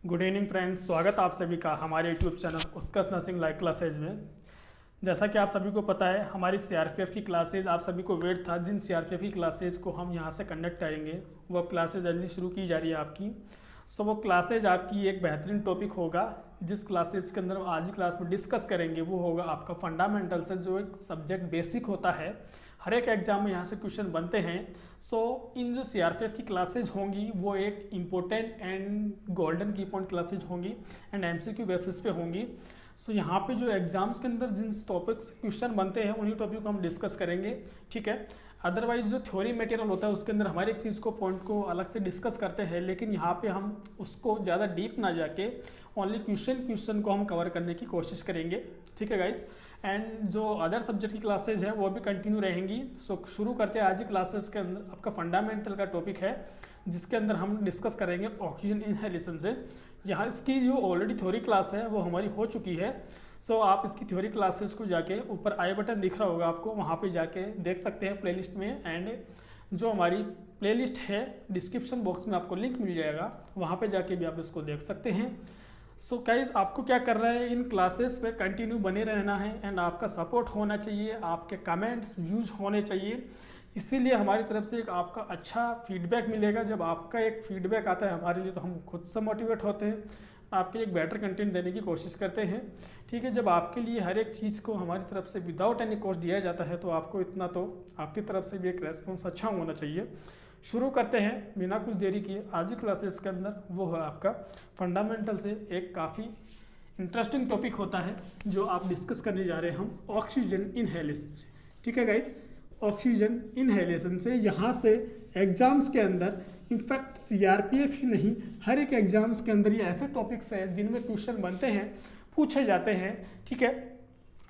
Good evening friends, स्वागत आप सभी का हमारे यूट्यूब चैनल उत्कर्ष नर्सिंग लाइव क्लासेज में। जैसा कि आप सभी को पता है, हमारी सीआरपीएफ की क्लासेज आप सभी को वेट था। जिन सीआरपीएफ की क्लासेज को हम यहां से कंडक्ट करेंगे वो अब क्लासेज जल्दी शुरू की जा रही है आपकी। सो वो क्लासेज आपकी एक बेहतरीन टॉपिक होगा। जिस क्लासेज के अंदर हम आज ही क्लास में डिस्कस करेंगे वो होगा आपका फंडामेंटल से, जो एक सब्जेक्ट बेसिक होता है। हर एक एग्जाम में यहाँ से क्वेश्चन बनते हैं। सो इन जो सीआरपीएफ की क्लासेज होंगी वो एक इम्पोर्टेंट एंड गोल्डन की पॉइंट क्लासेज होंगी एंड एमसीक्यू बेसिस पे होंगी। सो यहाँ पे जो एग्जाम्स के अंदर जिन टॉपिक्स क्वेश्चन बनते हैं उन्हीं टॉपिक को हम डिस्कस करेंगे, ठीक है। अदरवाइज जो थ्योरी मटेरियल होता है उसके अंदर हमारी एक चीज़ को पॉइंट को अलग से डिस्कस करते हैं, लेकिन यहाँ पे हम उसको ज़्यादा डीप ना जाके ओनली क्वेश्चन को हम कवर करने की कोशिश करेंगे, ठीक है गाइस। एंड जो अदर सब्जेक्ट की क्लासेज है वो भी कंटिन्यू रहेंगी। सो शुरू करते हैं आज की क्लासेस के अंदर। आपका फंडामेंटल का टॉपिक है जिसके अंदर हम डिस्कस करेंगे ऑक्सीजन इनहेलेशन से। यहाँ इसकी जो ऑलरेडी थ्योरी क्लास है वो हमारी हो चुकी है। सो आप इसकी थ्योरी क्लासेस को जाके ऊपर आई बटन दिख रहा होगा आपको, वहाँ पे जाके देख सकते हैं प्लेलिस्ट में। एंड जो हमारी प्लेलिस्ट है डिस्क्रिप्शन बॉक्स में आपको लिंक मिल जाएगा, वहाँ पे जाके भी आप इसको देख सकते हैं। सो गाइस, आपको क्या करना है, इन क्लासेस पे कंटिन्यू बने रहना है एंड आपका सपोर्ट होना चाहिए, आपके कमेंट्स व्यूज होने चाहिए। इसीलिए हमारी तरफ से एक आपका अच्छा फीडबैक मिलेगा। जब आपका एक फीडबैक आता है हमारे लिए तो हम खुद से मोटिवेट होते हैं, आपके लिए एक बेटर कंटेंट देने की कोशिश करते हैं, ठीक है। जब आपके लिए हर एक चीज़ को हमारी तरफ से विदाउट एनी कॉस्ट दिया जाता है तो आपको इतना तो आपकी तरफ से भी एक रेस्पॉन्स अच्छा होना चाहिए। शुरू करते हैं बिना कुछ देरी किए आज की क्लासेस के अंदर। वो है आपका फंडामेंटल से एक काफ़ी इंटरेस्टिंग टॉपिक होता है जो आप डिस्कस करने जा रहे हैं हम ऑक्सीजन इनहेलेशन से, ठीक है गाइस। ऑक्सीजन इनहेलेशन से यहाँ से एग्जाम्स के अंदर, इनफैक्ट सीआरपीएफ ही नहीं, हर एक एग्जाम्स के अंदर ये ऐसे टॉपिक्स हैं जिनमें क्वेश्चन बनते हैं, पूछे जाते हैं, ठीक है।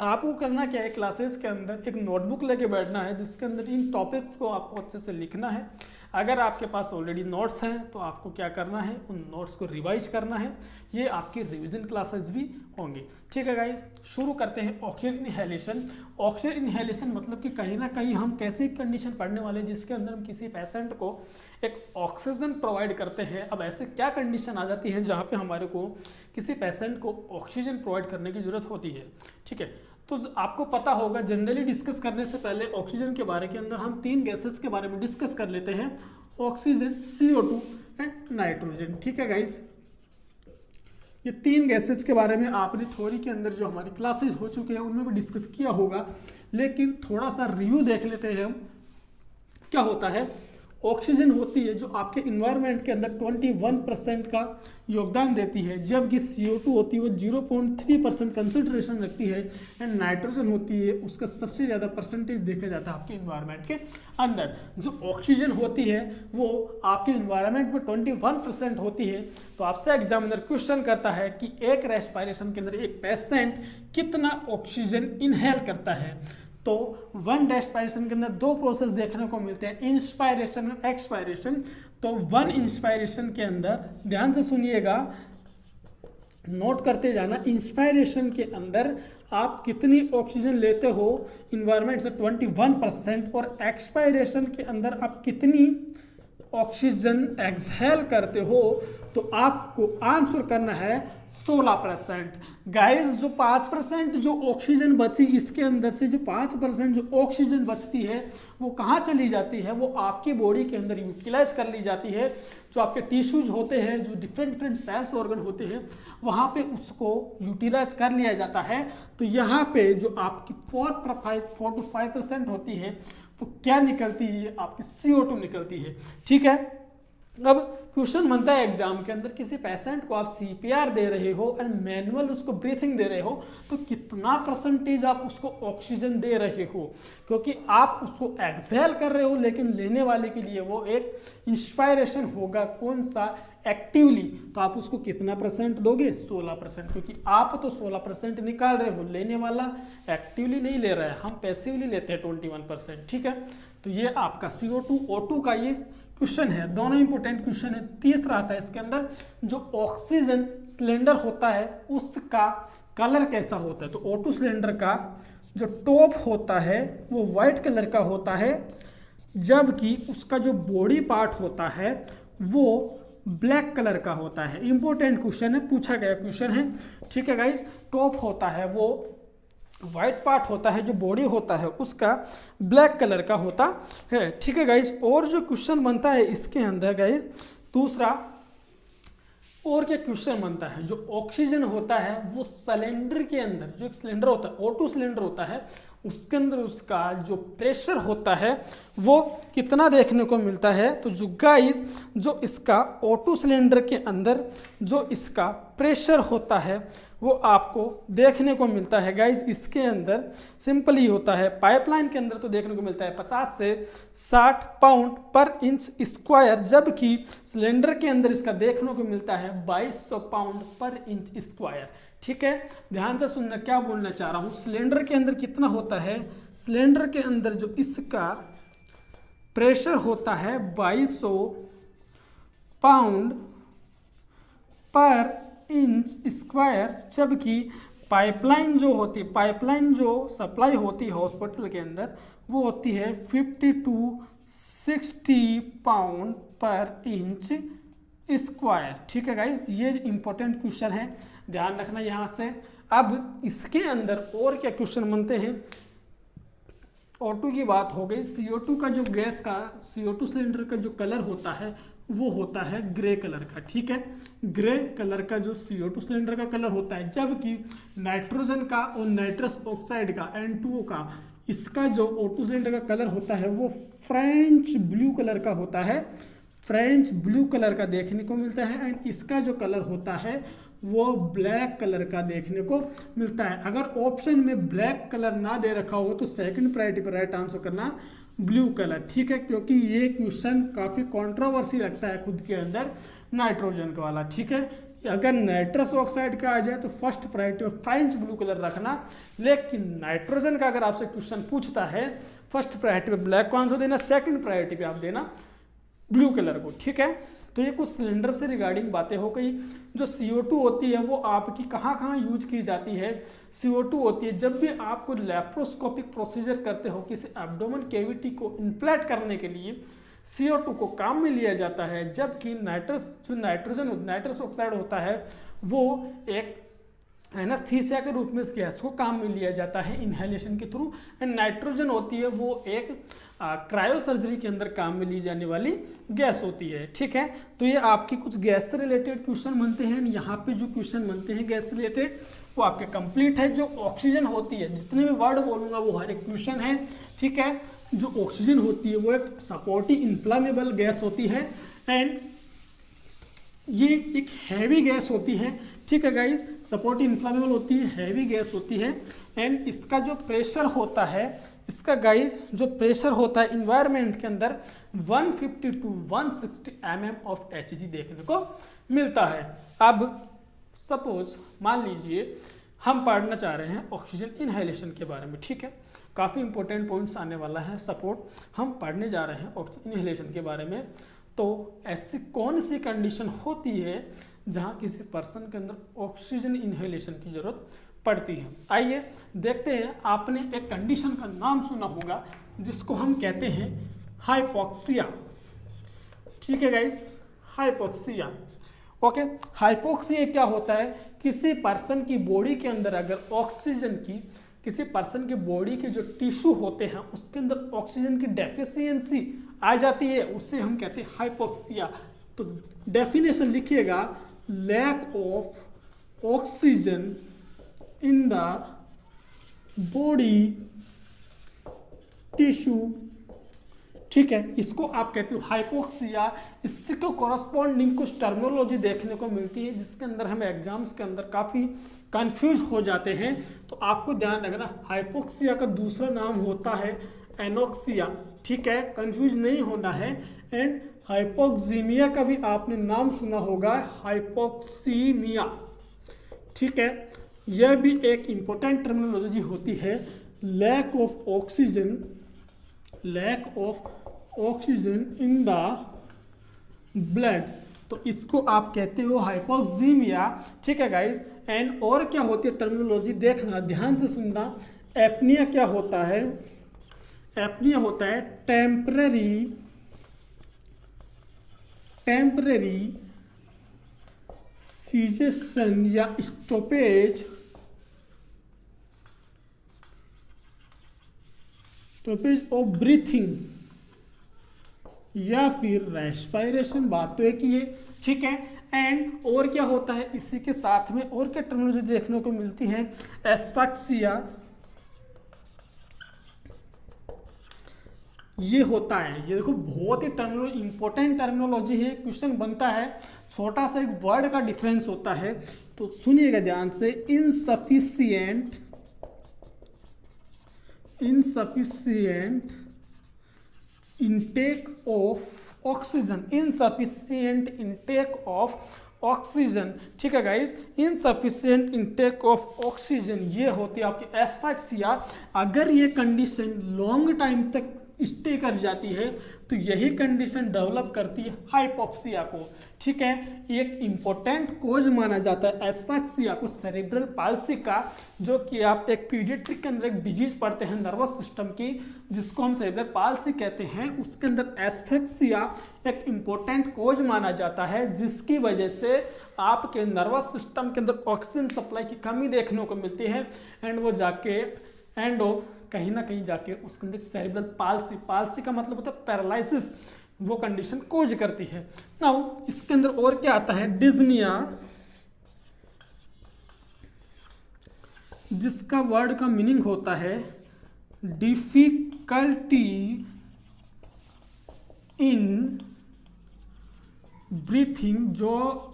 आपको करना क्या है, क्लासेस के अंदर एक नोटबुक लेके बैठना है जिसके अंदर इन टॉपिक्स को आपको अच्छे से लिखना है। अगर आपके पास ऑलरेडी नोट्स हैं तो आपको क्या करना है, उन नोट्स को रिवाइज करना है। ये आपकी रिवीजन क्लासेस भी होंगी, ठीक है गाइस। शुरू करते हैं ऑक्सीजन इनहेलेशन। ऑक्सीजन इनहेलेशन मतलब कि कहीं ना कहीं हम कैसी कंडीशन पढ़ने वाले हैं जिसके अंदर हम किसी पेशेंट को एक ऑक्सीजन प्रोवाइड करते हैं। अब ऐसे क्या कंडीशन आ जाती है जहाँ पे हमारे को किसी पेशेंट को ऑक्सीजन प्रोवाइड करने की जरूरत होती है, ठीक है। तो आपको पता होगा, जनरली डिस्कस करने से पहले ऑक्सीजन के बारे के अंदर हम तीन गैसेस के बारे में डिस्कस कर लेते हैं, ऑक्सीजन, CO2 एंड नाइट्रोजन, ठीक है गाइस। ये तीन गैसेस के बारे में आपने थ्योरी के अंदर जो हमारी क्लासेज हो चुके हैं उनमें भी डिस्कस किया होगा, लेकिन थोड़ा सा रिव्यू देख लेते हैं हम। क्या होता है, ऑक्सीजन होती है जो आपके इन्वायरमेंट के अंदर 21% का योगदान देती है, जबकि CO2 होती है वो 0.3% कंसंट्रेशन रखती है। एंड नाइट्रोजन होती है उसका सबसे ज़्यादा परसेंटेज देखा जाता है आपके इन्वायरमेंट के अंदर। जो ऑक्सीजन होती है वो आपके इन्वायरमेंट में 21% होती है। तो आपसे एग्जामिनर क्वेश्चन करता है कि एक रेस्पिरेशन के अंदर एक पेशेंट कितना ऑक्सीजन इनहेल करता है। तो वन रेस्पिरेशन के अंदर दो प्रोसेस देखने को मिलते हैं, इंस्पायरेशन और एक्सपायरेशन। तो वन इंस्पायरेशन के अंदर, ध्यान से सुनिएगा, नोट करते जाना, इंस्पायरेशन के अंदर आप कितनी ऑक्सीजन लेते हो इन्वायरमेंट से 21%, और एक्सपायरेशन के अंदर आप कितनी ऑक्सीजन एक्सहेल करते हो तो आपको आंसर करना है 16%। गाइस, जो 5% जो ऑक्सीजन बची, इसके अंदर से जो 5% जो ऑक्सीजन बचती है वो कहाँ चली जाती है, वो आपकी बॉडी के अंदर यूटिलाइज कर ली जाती है। जो आपके टिश्यूज होते हैं, जो डिफरेंट सेल्स ऑर्गन होते हैं, वहाँ पे उसको यूटिलाइज कर लिया जाता है। तो यहाँ पे जो आपकी 4 to 5% होती है वो क्या निकलती है, आपकी CO2 निकलती है, ठीक है। अब क्वेश्चन बनता है एग्जाम के अंदर, किसी पेशेंट को आप CPR दे रहे हो एंड मैनुअल उसको ब्रीथिंग दे रहे हो तो कितना परसेंटेज आप उसको ऑक्सीजन दे रहे हो, क्योंकि आप उसको एक्सहेल कर रहे हो लेकिन लेने वाले के लिए वो एक इंस्पायरेशन होगा, कौन सा, एक्टिवली। तो आप उसको कितना परसेंट दोगे, 16%, क्योंकि आप तो 16% निकाल रहे हो, लेने वाला एक्टिवली नहीं ले रहा है, हम पैसिवली लेते हैं 21%, ठीक है। तो ये आपका CO2 O2 का ये क्वेश्चन है, दोनों इंपोर्टेंट क्वेश्चन है। तीसरा आता है इसके अंदर, जो ऑक्सीजन सिलेंडर होता है उसका कलर कैसा होता है। तो O2 सिलेंडर का जो टॉप होता है वो व्हाइट कलर का होता है, जबकि उसका जो बॉडी पार्ट होता है वो ब्लैक कलर का होता है। इंपॉर्टेंट क्वेश्चन है, पूछा गया क्वेश्चन है, ठीक है गाइज। टॉप होता है वो वाइट पार्ट होता है, जो बॉडी होता है उसका ब्लैक कलर का होता है, ठीक है गाइज। और जो क्वेश्चन बनता है इसके अंदर गाइज, दूसरा और क्या क्वेश्चन बनता है, जो ऑक्सीजन होता है वो सिलेंडर के अंदर, जो एक सिलेंडर होता है O2 सिलेंडर होता है, उसके अंदर उसका जो प्रेशर होता है वो कितना देखने को मिलता है। तो जो गाइस, जो इसका O2 सिलेंडर के अंदर जो इसका प्रेशर होता है वो आपको देखने को मिलता है गाइस। इसके अंदर सिंपल ही होता है, पाइपलाइन के अंदर तो देखने को मिलता है 50 से 60 पाउंड पर इंच स्क्वायर, जबकि सिलेंडर के अंदर इसका देखने को मिलता है 2200 पाउंड पर इंच स्क्वायर, ठीक है। ध्यान से सुनना क्या बोलना चाह रहा हूं। सिलेंडर के अंदर कितना होता है, सिलेंडर के अंदर जो इसका प्रेशर होता है 2200 पाउंड पर इंच स्क्वायर, जबकि पाइपलाइन जो होती है, पाइपलाइन जो सप्लाई होती है हॉस्पिटल के अंदर वो होती है 50 to 60 पाउंड पर इंच स्क्वायर, ठीक है गाइस। ये इंपॉर्टेंट क्वेश्चन है, ध्यान रखना यहाँ से। अब इसके अंदर और क्या क्वेश्चन बनते हैं, O2 की बात हो गई। CO2 का जो गैस का, CO2 सिलेंडर का जो कलर होता है वो होता है ग्रे कलर का, ठीक है। ग्रे कलर का जो CO2 सिलेंडर का कलर होता है, जबकि नाइट्रोजन का और नाइट्रस ऑक्साइड का N2O का, इसका जो O2 सिलेंडर का कलर होता है वो फ्रेंच ब्लू कलर का होता है, फ्रेंच ब्लू कलर का देखने को मिलता है। एंड इसका जो कलर होता है वो ब्लैक कलर का देखने को मिलता है। अगर ऑप्शन में ब्लैक कलर ना दे रखा हो तो सेकंड प्रायोरिटी पर राइट आंसर करना ब्लू कलर, ठीक है, क्योंकि ये क्वेश्चन काफ़ी कंट्रोवर्सी रखता है खुद के अंदर नाइट्रोजन का वाला, ठीक है। अगर नाइट्रस ऑक्साइड का आ जाए तो फर्स्ट प्रायोरिटी में फ्रेंच ब्लू कलर रखना, लेकिन नाइट्रोजन का अगर आपसे क्वेश्चन पूछता है फर्स्ट प्रायोरिटी पे ब्लैक को आंसर देना, सेकंड प्रायोरिटी पे आप देना ब्लू कलर को, ठीक है। तो ये कुछ सिलेंडर से रिगार्डिंग बातें हो गई। जो CO2 होती है वो आपकी कहाँ कहाँ यूज की जाती है। CO2 होती है जब भी आपको लैप्रोस्कोपिक प्रोसीजर करते हो, किसी एब्डोमेन कैविटी को इम्प्लांट करने के लिए CO2 को काम में लिया जाता है, जबकि नाइट्रस ऑक्साइड होता है वो एक एनेस्थीसिया के रूप में इस गैस को काम में लिया जाता है इनहेलेशन के थ्रू। एंड नाइट्रोजन होती है वो एक क्रायो सर्जरी के अंदर काम में ली जाने वाली गैस होती है, ठीक है। तो ये आपकी कुछ गैस से रिलेटेड क्वेश्चन बनते हैं। यहाँ पे जो क्वेश्चन बनते हैं गैस से रिलेटेड वो आपके कंप्लीट है। जो ऑक्सीजन होती है, जितने भी वर्ड बोलूंगा वो हर एक क्वेश्चन है, ठीक है। जो ऑक्सीजन होती है वो एक सपोर्टिव इन्फ्लामेबल गैस होती है एंड ये एक हैवी गैस होती है, ठीक है गाइज। सपोर्टिव इन्फ्लामेबल होती है, हैवी गैस होती है एंड इसका जो प्रेशर होता है, इसका गाइज जो प्रेशर होता है इन्वायरमेंट के अंदर 150 to 160 mm ऑफ Hg देखने को मिलता है। अब सपोज मान लीजिए हम पढ़ना चाह रहे हैं ऑक्सीजन इनहेलेशन के बारे में, ठीक है। काफ़ी इंपॉर्टेंट पॉइंट्स आने वाला है, सपोर्ट हम पढ़ने जा रहे हैं ऑक्सीजन इनहेलेशन के बारे में। तो ऐसी कौन सी कंडीशन होती है जहाँ किसी पर्सन के अंदर ऑक्सीजन इनहेलेशन की जरूरत पड़ती है। आइए देखते हैं। आपने एक कंडीशन का नाम सुना होगा जिसको हम कहते हैं हाइपोक्सिया, ठीक है गाइस, हाइपोक्सिया, ओके। हाइपोक्सिया क्या होता है, किसी पर्सन की बॉडी के अंदर अगर ऑक्सीजन की, किसी पर्सन के बॉडी के जो टिश्यू होते हैं उसके अंदर ऑक्सीजन की डेफिशिएंसी आ जाती है, उससे हम कहते हैं हाइपोक्सिया। तो डेफिनेशन लिखिएगा, lack of oxygen in the body tissue, ठीक है, इसको आप कहते हो हाइपोक्सिया। इससे को कॉरस्पॉन्डिंग कुछ टर्मिनोलॉजी देखने को मिलती है जिसके अंदर हम एग्जाम्स के अंदर काफ़ी कंफ्यूज हो जाते हैं। तो आपको ध्यान रखना, हाइपोक्सिया का दूसरा नाम होता है एनोक्सिया, ठीक है, कंफ्यूज नहीं होना है। एंड हाइपोक्सीमिया का भी आपने नाम सुना होगा, हाइपोक्सीमिया, ठीक है। यह भी एक इंपॉर्टेंट टर्मिनोलॉजी होती है, lack of oxygen, lack of oxygen in the blood, तो इसको आप कहते हो हाइपोक्सीमिया, ठीक है गाइस। एंड और क्या होती है टर्मिनोलॉजी देखना, ध्यान से सुनना। एपनिया क्या होता है, एपनिया होता है टेम्पररी सीजेशन या स्टॉपेज ऑफ ब्रीथिंग या फिर रेस्पिरेशन, बात तो एक ही है, ठीक है। एंड और क्या होता है इसी के साथ में, और क्या टर्मिनोलॉजी देखने को मिलती है, एस्फिक्सिया, ये होता है। ये देखो बहुत ही इंपॉर्टेंट टर्मिनोलॉजी है, क्वेश्चन बनता है, छोटा सा एक वर्ड का डिफरेंस होता है, तो सुनिएगा ध्यान से। Insufficient intake of oxygen, insufficient intake of oxygen, ठीक है guys, insufficient intake of oxygen, ये होती है आपकी एस्फिक्सिया। अगर ये कंडीशन लॉन्ग टाइम तक स्टे कर जाती है तो यही कंडीशन डेवलप करती है हाइपोक्सिया को, ठीक है। एक इंपॉर्टेंट कोज माना जाता है एस्फिक्सिया को सेरेब्रल पाल्सी का, जो कि आप एक पीडियाट्रिक के अंदर एक डिजीज पढ़ते हैं नर्वस सिस्टम की, जिसको हम सेरेब्रल पाल्सी कहते हैं। उसके अंदर एस्फिक्सिया एक इंपॉर्टेंट कोज माना जाता है, जिसकी वजह से आपके नर्वस सिस्टम के अंदर ऑक्सीजन सप्लाई की कमी देखने को मिलती है, एंड वो जाके कहीं ना कहीं जाके उसके अंदर सेरेब्रल पाल्सी का मतलब होता है पैरालिसिस, वो कंडीशन कोज करती है। नाउ इसके अंदर और क्या आता है, डिज्निया, जिसका वर्ड का मीनिंग होता है डिफिकल्टी इन ब्रीथिंग, जो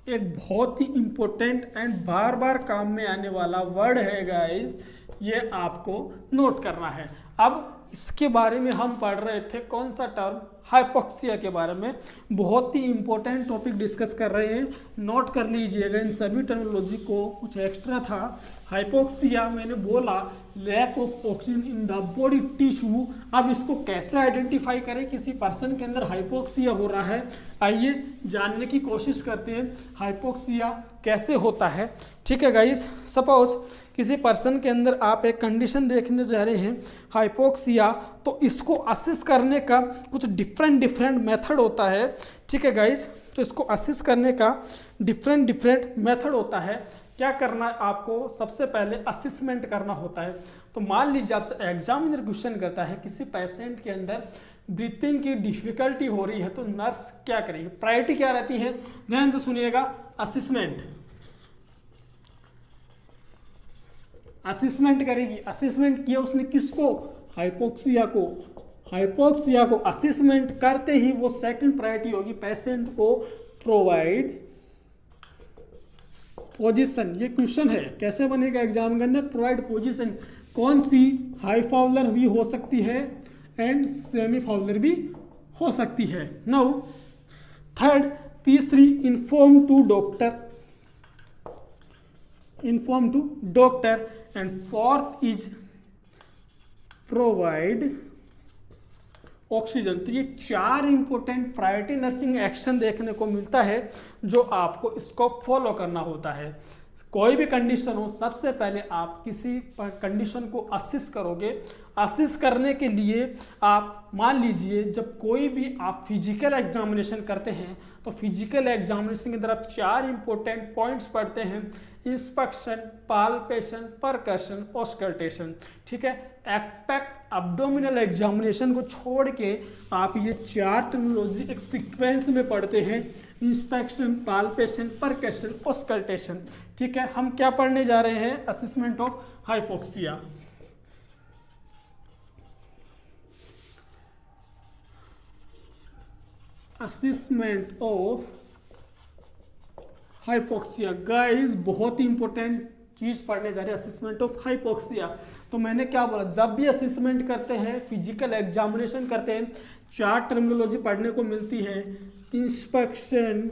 एक बहुत ही इंपॉर्टेंट एंड बार बार काम में आने वाला वर्ड है गाइस, ये आपको नोट करना है। अब इसके बारे में हम पढ़ रहे थे, कौन सा टर्म, हाइपोक्सिया के बारे में, बहुत ही इंपॉर्टेंट टॉपिक डिस्कस कर रहे हैं, नोट कर लीजिएगा इन सभी टर्मिनोलॉजी को। कुछ एक्स्ट्रा था, हाइपोक्सिया मैंने बोला lack of oxygen in the body tissue. अब इसको कैसे आइडेंटिफाई करें किसी पर्सन के अंदर हाइपोक्सिया हो रहा है, आइए जानने की कोशिश करते हैं हाइपोक्सिया कैसे होता है, ठीक है गाइस। सपोज किसी पर्सन के अंदर आप एक कंडीशन देखने जा रहे हैं हाइपोक्सिया, तो इसको असेस करने का कुछ डिफरेंट मेथड होता है, ठीक है गाइस। तो इसको असेस करने का डिफरेंट मेथड होता है। क्या करना है आपको, सबसे पहले असेसमेंट करना होता है। तो मान लीजिए आपसे एग्जामिनर क्वेश्चन करता है किसी पेशेंट के अंदर ब्रीथिंग की डिफिकल्टी हो रही है, तो नर्स क्या करेगी, प्रायोरिटी क्या रहती है, ध्यान से सुनिएगा। असेसमेंट करेगी। असेसमेंट किया उसने किसको, हाइपोक्सिया को असेसमेंट करते ही वो सेकंड प्रायोरिटी होगी पेशेंट को प्रोवाइड पोजीशन। ये क्वेश्चन है कैसे बनेगा एग्जाम के अंदर, प्रोवाइड पोजीशन, कौन सी, हाई फाउलर भी हो सकती है एंड सेमी फाउलर भी हो सकती है। नाउ थर्ड, तीसरी, inform to doctor and fourth is provide oxygen. तो ये चार इंपॉर्टेंट प्रायोरिटी नर्सिंग एक्शन देखने को मिलता है जो आपको इसको फॉलो करना होता है। कोई भी कंडीशन हो, सबसे पहले आप किसी कंडीशन को असिस करोगे। असिस करने के लिए आप मान लीजिए जब कोई भी आप फिजिकल एग्जामिनेशन करते हैं, तो फिजिकल एग्जामिनेशन के अंदर आप चार इंपॉर्टेंट पॉइंट्स पढ़ते हैं, इंस्पेक्शन, पाल्पेशन, परकशन, ऑस्कल्टेशन, ठीक है। एक्सपेक्ट एब्डोमिनल एग्जामिनेशन को छोड़ के आप ये चार टर्मिनोलॉजी एक सीक्वेंस में पढ़ते हैं, इंस्पेक्शन, पाल्पेशन, परकशन, ऑस्कल्टेशन, ठीक है। हम क्या पढ़ने जा रहे हैं, assessment of hypoxia. Assessment of hypoxia guys, बहुत ही इंपॉर्टेंट चीज पढ़ने जा रहे हैं, असेसमेंट ऑफ हाइपोक्सिया। तो मैंने क्या बोला, जब भी असेसमेंट करते हैं, फिजिकल एग्जामिनेशन करते हैं, चार टर्मिनोलॉजी पढ़ने को मिलती है, inspection,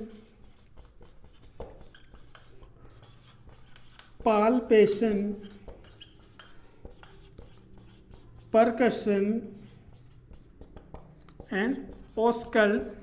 palpation, percussion and auscultation.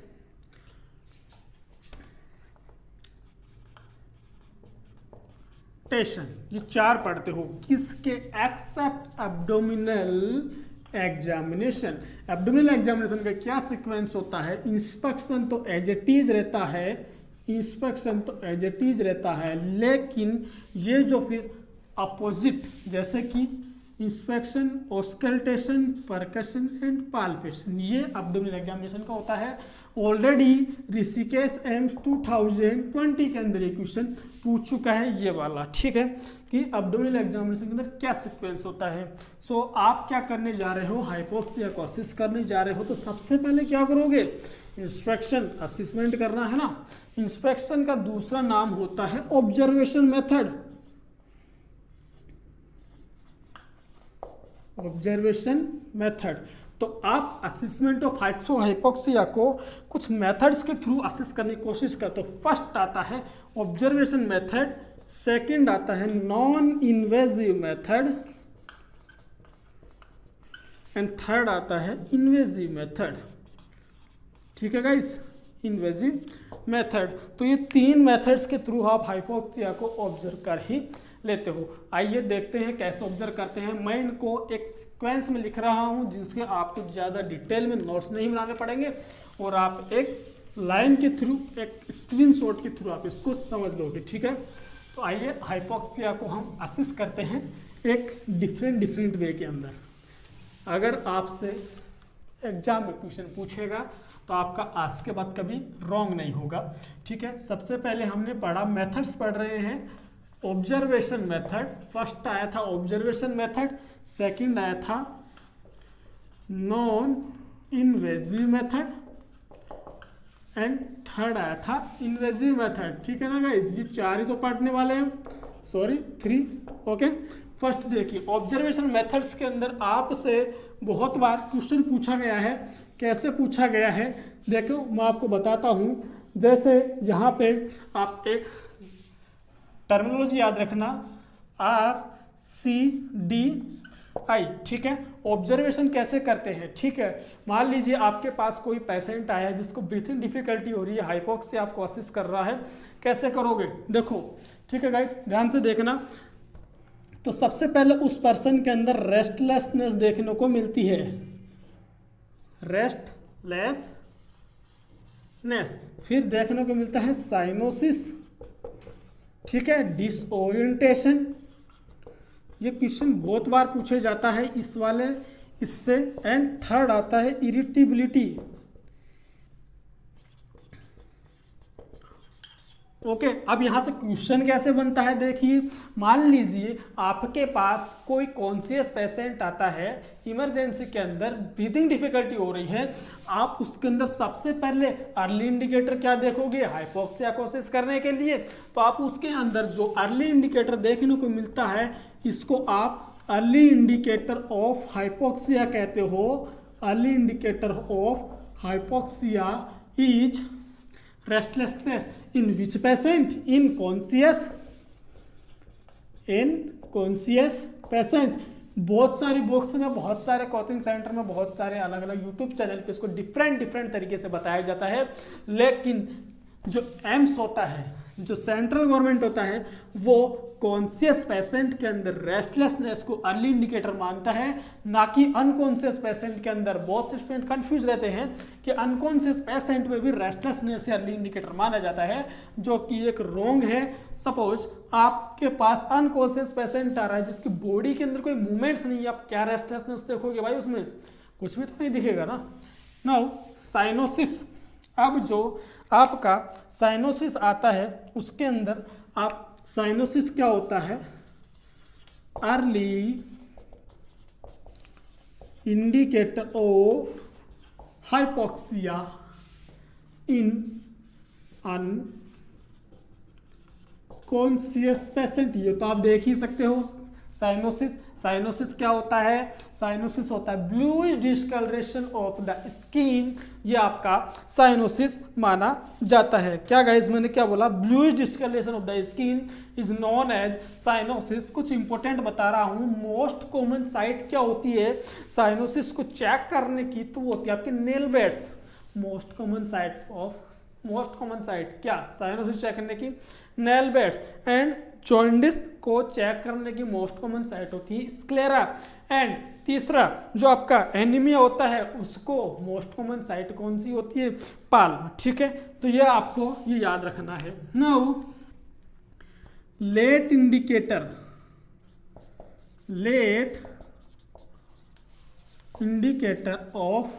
ये चार पढ़ते हो किसके, except abdominal examination. Abdominal examination का क्या सीक्वेंस होता है, इंस्पेक्शन तो एज इट इज रहता है, इंस्पेक्शन तो एज इट इज रहता है, लेकिन ये जो फिर अपोजिट जैसे कि inspection, auscultation, percussion and palpation, ये एब्डोमिनल एग्जामिनेशन का होता है। ऑलरेडी ऋषिकेश एम्स 2020 के अंदर ये क्वेश्चन पूछ चुका है ये वाला, ठीक है, कि एब्डोमिनल एग्जामिनेशन के अंदर क्या सीक्वेंस होता है। सो आप क्या करने जा रहे हो, हाइपोक्सियाकोसिस करने जा रहे हो, तो सबसे पहले क्या करोगे, इंस्पेक्शन असेसमेंट करना है ना। इंस्पेक्शन का दूसरा नाम होता है ऑब्जर्वेशन मेथड। ऑब्जर्वेशन मेथड, तो आप असेसमेंट ऑफ हाइपोक्सिया को कुछ मेथड्स के थ्रू असेस करने की कोशिश करते हो। फर्स्ट आता है ऑब्जर्वेशन मेथड, सेकंड आता है non invasive method and third आता है इन्वेजिव मेथड, ठीक है गाइस, इन्वेजिव मेथड। तो ये तीन मेथड्स के थ्रू आप हाइपोक्सिया को ऑब्जर्व कर ही लेते हो। आइए देखते हैं कैसे ऑब्जर्व करते हैं। मैं इनको एक सीक्वेंस में लिख रहा हूं जिसके आपको ज़्यादा डिटेल में नोट्स नहीं बनाने पड़ेंगे और आप एक लाइन के थ्रू, एक स्क्रीनशॉट के थ्रू आप इसको समझ लोगे, ठीक है। तो आइए हाइपोक्सिया को हम असेस करते हैं एक डिफरेंट वे के अंदर। अगर आपसे एग्जाम में क्वेश्चन पूछेगा तो आपका आज के बाद कभी रॉन्ग नहीं होगा, ठीक है। सबसे पहले हमने पढ़ा, मेथड्स पढ़ रहे हैं, ऑब्जर्वेशन मेथड। फर्स्ट आया था ऑब्जर्वेशन मेथड, सेकंड आया था non invasive method and third आया था इन्वेजिव मेथड, ठीक है ना गाइस। ये चार ही तो पढ़ने वाले हैं, सॉरी 3, ओके। फर्स्ट देखिए, ऑब्जर्वेशन मेथड्स के अंदर आपसे बहुत बार क्वेश्चन पूछा गया है। कैसे पूछा गया है देखो, मैं आपको बताता हूँ। जैसे यहाँ पे आप एक टर्मिनोलॉजी याद रखना, RCDI, ठीक है। ऑब्जर्वेशन कैसे करते हैं, ठीक है। मान लीजिए आपके पास कोई पेशेंट आया है जिसको ब्रीथिंग डिफिकल्टी हो रही है, हाइपोक्सिया आपको असिस्ट कर रहा है, कैसे करोगे देखो, ठीक है गाइस, ध्यान से देखना। तो सबसे पहले उस पर्सन के अंदर रेस्टलेसनेस देखने को मिलती है, रेस्टलेसनेस। फिर देखने को मिलता है साइनोसिस, ठीक है, डिसओरिएंटेशन। ये क्वेश्चन बहुत बार पूछे जाता है इस वाले इससे। एंड थर्ड आता है इरिटेबिलिटी, ओके। अब यहाँ से क्वेश्चन कैसे बनता है देखिए, मान लीजिए आपके पास कोई कॉन्शियस पेशेंट आता है, इमरजेंसी के अंदर ब्रीदिंग डिफिकल्टी हो रही है, आप उसके अंदर सबसे पहले अर्ली इंडिकेटर क्या देखोगे, हाइपोक्सिया कोशिश करने के लिए। तो आप उसके अंदर जो अर्ली इंडिकेटर देखने को मिलता है, इसको आप अर्ली इंडिकेटर ऑफ हाइपोक्सिया कहते हो। Early indicator of hypoxia is restlessness in which patient, in conscious patient. बहुत सारी बुक्स में, बहुत सारे कोचिंग सेंटर में, बहुत सारे अलग अलग यूट्यूब चैनल पे इसको डिफरेंट तरीके से बताया जाता है। लेकिन जो एम्स होता है, जो सेंट्रल गवर्नमेंट होता है, वो कॉन्शियस पेशेंट के अंदर रेस्टलेसनेस को अर्ली इंडिकेटर मानता है, ना कि अनकॉन्शियस पेशेंट के अंदर। बहुत से स्टूडेंट कंफ्यूज रहते हैं कि अनकॉन्शियस पेशेंट में भी रेस्टलेसनेस से अर्ली इंडिकेटर माना जाता है, जो कि एक रॉन्ग है। सपोज आपके पास अनकॉन्शियस पेशेंट आ रहा है जिसकी बॉडी के अंदर कोई मूवमेंट्स नहीं है, आप क्या रेस्टलेसनेस देखोगे भाई, उसमें कुछ भी तो नहीं दिखेगा ना। नाउ साइनोसिस, अब जो आपका साइनोसिस आता है उसके अंदर आप साइनोसिस क्या होता है, early indicator of hypoxia in unconscious patient. ये तो आप देख ही सकते हो। साइनोसिस क्या होता है, साइनोसिस होता है bluish discolouration of the skin. ये आपका साइनोसिस माना जाता है। क्या गाइस, मैंने क्या बोला, bluish discolouration of the skin is known as cyanosis. कुछ इंपॉर्टेंट बता रहा हूँ। मोस्ट कॉमन साइट क्या होती है साइनोसिस को चेक करने की, तो वो होती है आपके nail beds. Most common site क्या साइनोसिस चेक करने की, नेल बेड्स। एंड जॉन्डिस को चेक करने की मोस्ट कॉमन साइट होती है स्क्लेरा। एंड तीसरा जो आपका एनीमिया होता है उसको मोस्ट कॉमन साइट कौन सी होती है, पाल्म, ठीक है। तो ये आपको ये याद रखना है। Now let indicator of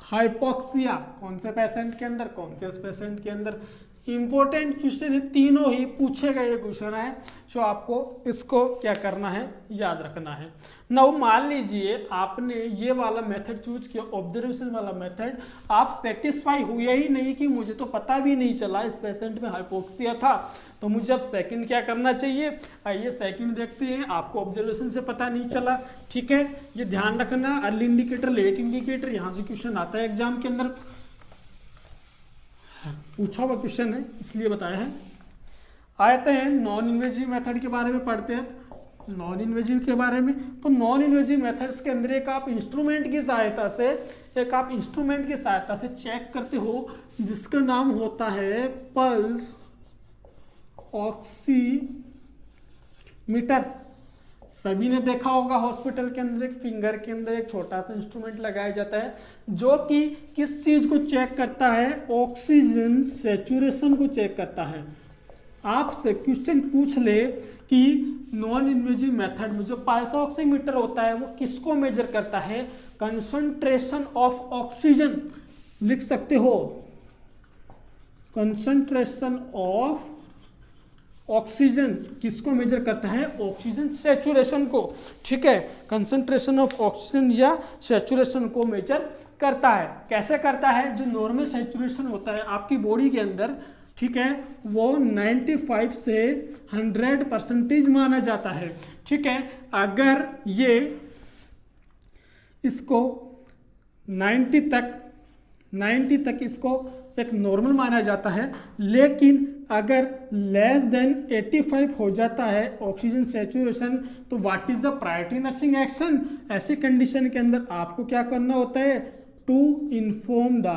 hypoxia, कौन से पेशेंट के अंदर, कौन से पेशेंट के अंदर। इंपॉर्टेंट क्वेश्चन है, तीनों ही पूछे गए क्वेश्चन है, जो आपको इसको क्या करना है, याद रखना है। नाउ मान लीजिए आपने ये वाला मेथड चूज किया, ऑब्जर्वेशन वाला मेथड, आप सेटिस्फाई हुए ही नहीं कि मुझे तो पता भी नहीं चला इस पेशेंट में हाइपोक्सिया था, तो मुझे अब सेकंड क्या करना चाहिए। आइए सेकंड देखते हैं। आपको ऑब्जर्वेशन से पता नहीं चला, ठीक है, ये ध्यान रखना। अर्ली इंडिकेटर, लेट इंडिकेटर, यहाँ से क्वेश्चन आता है एग्जाम के अंदर, पूछा हुआ क्वेश्चन है इसलिए बताया है। आते हैं नॉन इन्वेजिव मेथड के बारे में पढ़ते हैं। नॉन इन्वेजिव के बारे में, तो नॉन इन्वेजिव मेथड्स के अंदर एक आप इंस्ट्रूमेंट की सहायता से चेक करते हो, जिसका नाम होता है पल्स ऑक्सीमीटर। सभी ने देखा होगा हॉस्पिटल के अंदर एक फिंगर के अंदर एक छोटा सा इंस्ट्रूमेंट लगाया जाता है, जो कि किस चीज को चेक करता है, ऑक्सीजन सैचुरेशन को चेक करता है। आपसे क्वेश्चन पूछ ले कि नॉन इन्वेजिव मेथड में जो पल्स ऑक्सीमीटर होता है वो किसको मेजर करता है, कंसंट्रेशन ऑफ ऑक्सीजन, लिख सकते हो कंसंट्रेशन ऑफ ऑक्सीजन किसको मेजर करता है, ऑक्सीजन सैचुरेशन को, ठीक है, कंसंट्रेशन ऑफ ऑक्सीजन या सैचुरेशन को मेजर करता है। कैसे करता है, जो नॉर्मल सैचुरेशन होता है आपकी बॉडी के अंदर, ठीक है, वो 95 से 100% माना जाता है, ठीक है। अगर ये इसको 90 तक इसको एक नॉर्मल माना जाता है, लेकिन अगर लेस देन 85 हो जाता है ऑक्सीजन सैचुरेशन, तो what is the priority nursing action. ऐसे कंडीशन के अंदर आपको क्या करना होता है, टू इन्फॉर्म द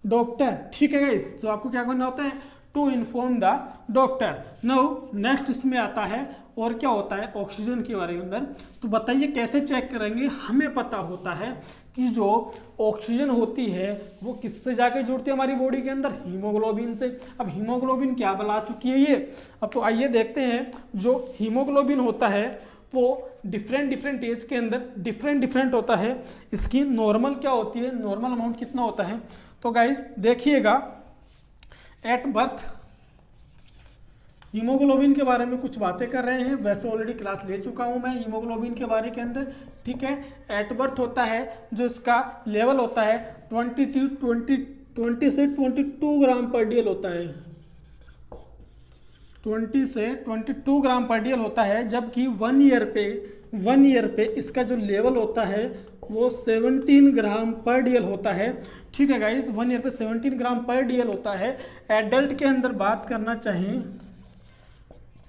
डॉक्टर, ठीक है गाइस। तो आपको क्या करना होता है, to inform the doctor. Now next इसमें आता है और क्या होता है ऑक्सीजन के बारे में अंदर। तो बताइए कैसे चेक करेंगे। हमें पता होता है कि जो ऑक्सीजन होती है वो किससे जाके जुड़ती है हमारी बॉडी के अंदर, हीमोग्लोबिन से। अब हीमोग्लोबिन क्या बता चुकी है ये, अब तो आइए देखते हैं। जो हीमोग्लोबिन होता है वो डिफरेंट एज के अंदर डिफरेंट होता है। इसकी नॉर्मल क्या होती है, नॉर्मल अमाउंट कितना होता है। तो गाइज देखिएगा, एट बर्थ हीमोग्लोबिन के बारे में कुछ बातें कर रहे हैं, वैसे ऑलरेडी क्लास ले चुका हूं मैं हीमोग्लोबिन के बारे के अंदर, ठीक है। एट बर्थ होता है जो इसका लेवल होता है 20 से 22 ग्राम पर डीएल होता है, 20 से 22 ग्राम पर डीएल होता है। जबकि 1 ईयर पे इसका जो लेवल होता है वो 17 ग्राम पर डीएल होता है, ठीक है गाइस। 1 ईयर पे 17 ग्राम पर डीएल होता है। एडल्ट के अंदर बात करना चाहिए,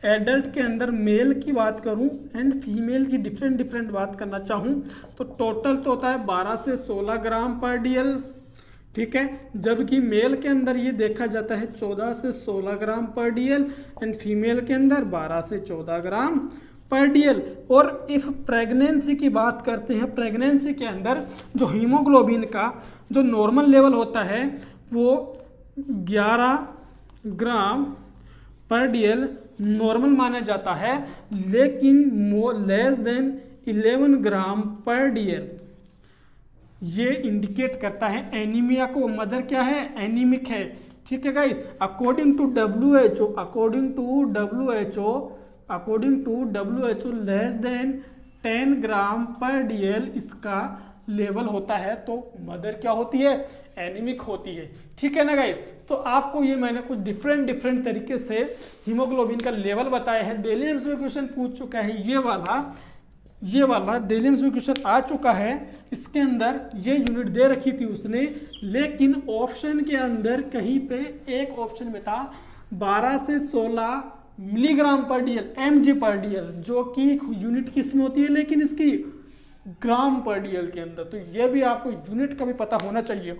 एडल्ट के अंदर मेल की बात करूं एंड फीमेल की डिफरेंट बात करना चाहूं तो टोटल तो होता है 12 से 16 ग्राम पर डीएल, ठीक है। जबकि मेल के अंदर ये देखा जाता है 14 से 16 ग्राम पर डीएल एंड फीमेल के अंदर 12 से 14 ग्राम पर डीएल। और इफ प्रेगनेंसी की बात करते हैं, प्रेगनेंसी के अंदर जो हीमोग्लोबिन का जो नॉर्मल लेवल होता है वो 11 ग्राम पर डीएल नॉर्मल माना जाता है, लेकिन लेस देन 11 ग्राम पर डीएल ये इंडिकेट करता है एनीमिया को। मदर क्या है, एनीमिक है, ठीक है guys. According to WHO less than 10 gram per DL इसका लेवल होता है, तो मदर क्या होती है, एनीमिक होती है, ठीक है ना गाइस। तो आपको ये मैंने कुछ डिफरेंट तरीके से हीमोग्लोबिन का लेवल बताया है। दिल्ली एम्स में क्वेश्चन पूछ चुका है, ये वाला दिल्ली एम्स में क्वेश्चन आ चुका है। इसके अंदर ये यूनिट दे रखी थी उसने, लेकिन ऑप्शन के अंदर कहीं पे एक ऑप्शन में था 12 से 16 मिलीग्राम पर डीएल, mg पर डीएल, जो कि यूनिट किस में होती है, लेकिन इसकी ग्राम पर डीएल के अंदर। तो ये भी आपको यूनिट का भी पता होना चाहिए।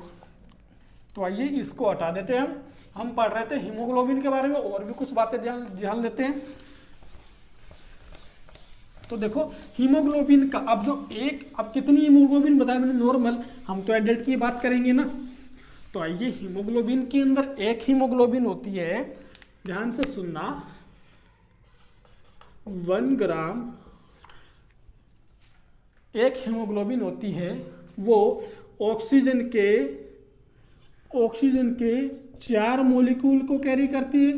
तो आइए इसको हटा देते हैं। हम पढ़ रहे थे हीमोग्लोबिन के बारे में, और भी कुछ बातें ध्यान लेते हैं। तो देखो हीमोग्लोबिन का अब जो एक, अब कितनी हीमोग्लोबिन बताया मैंने नॉर्मल, हम तो एडल्ट की बात करेंगे ना। तो आइए हीमोग्लोबिन के अंदर एक हीमोग्लोबिन होती है, ध्यान से सुनना, 1 ग्राम एक हीमोग्लोबिन होती है, वो ऑक्सीजन के 4 मॉलिक्यूल को कैरी करती है।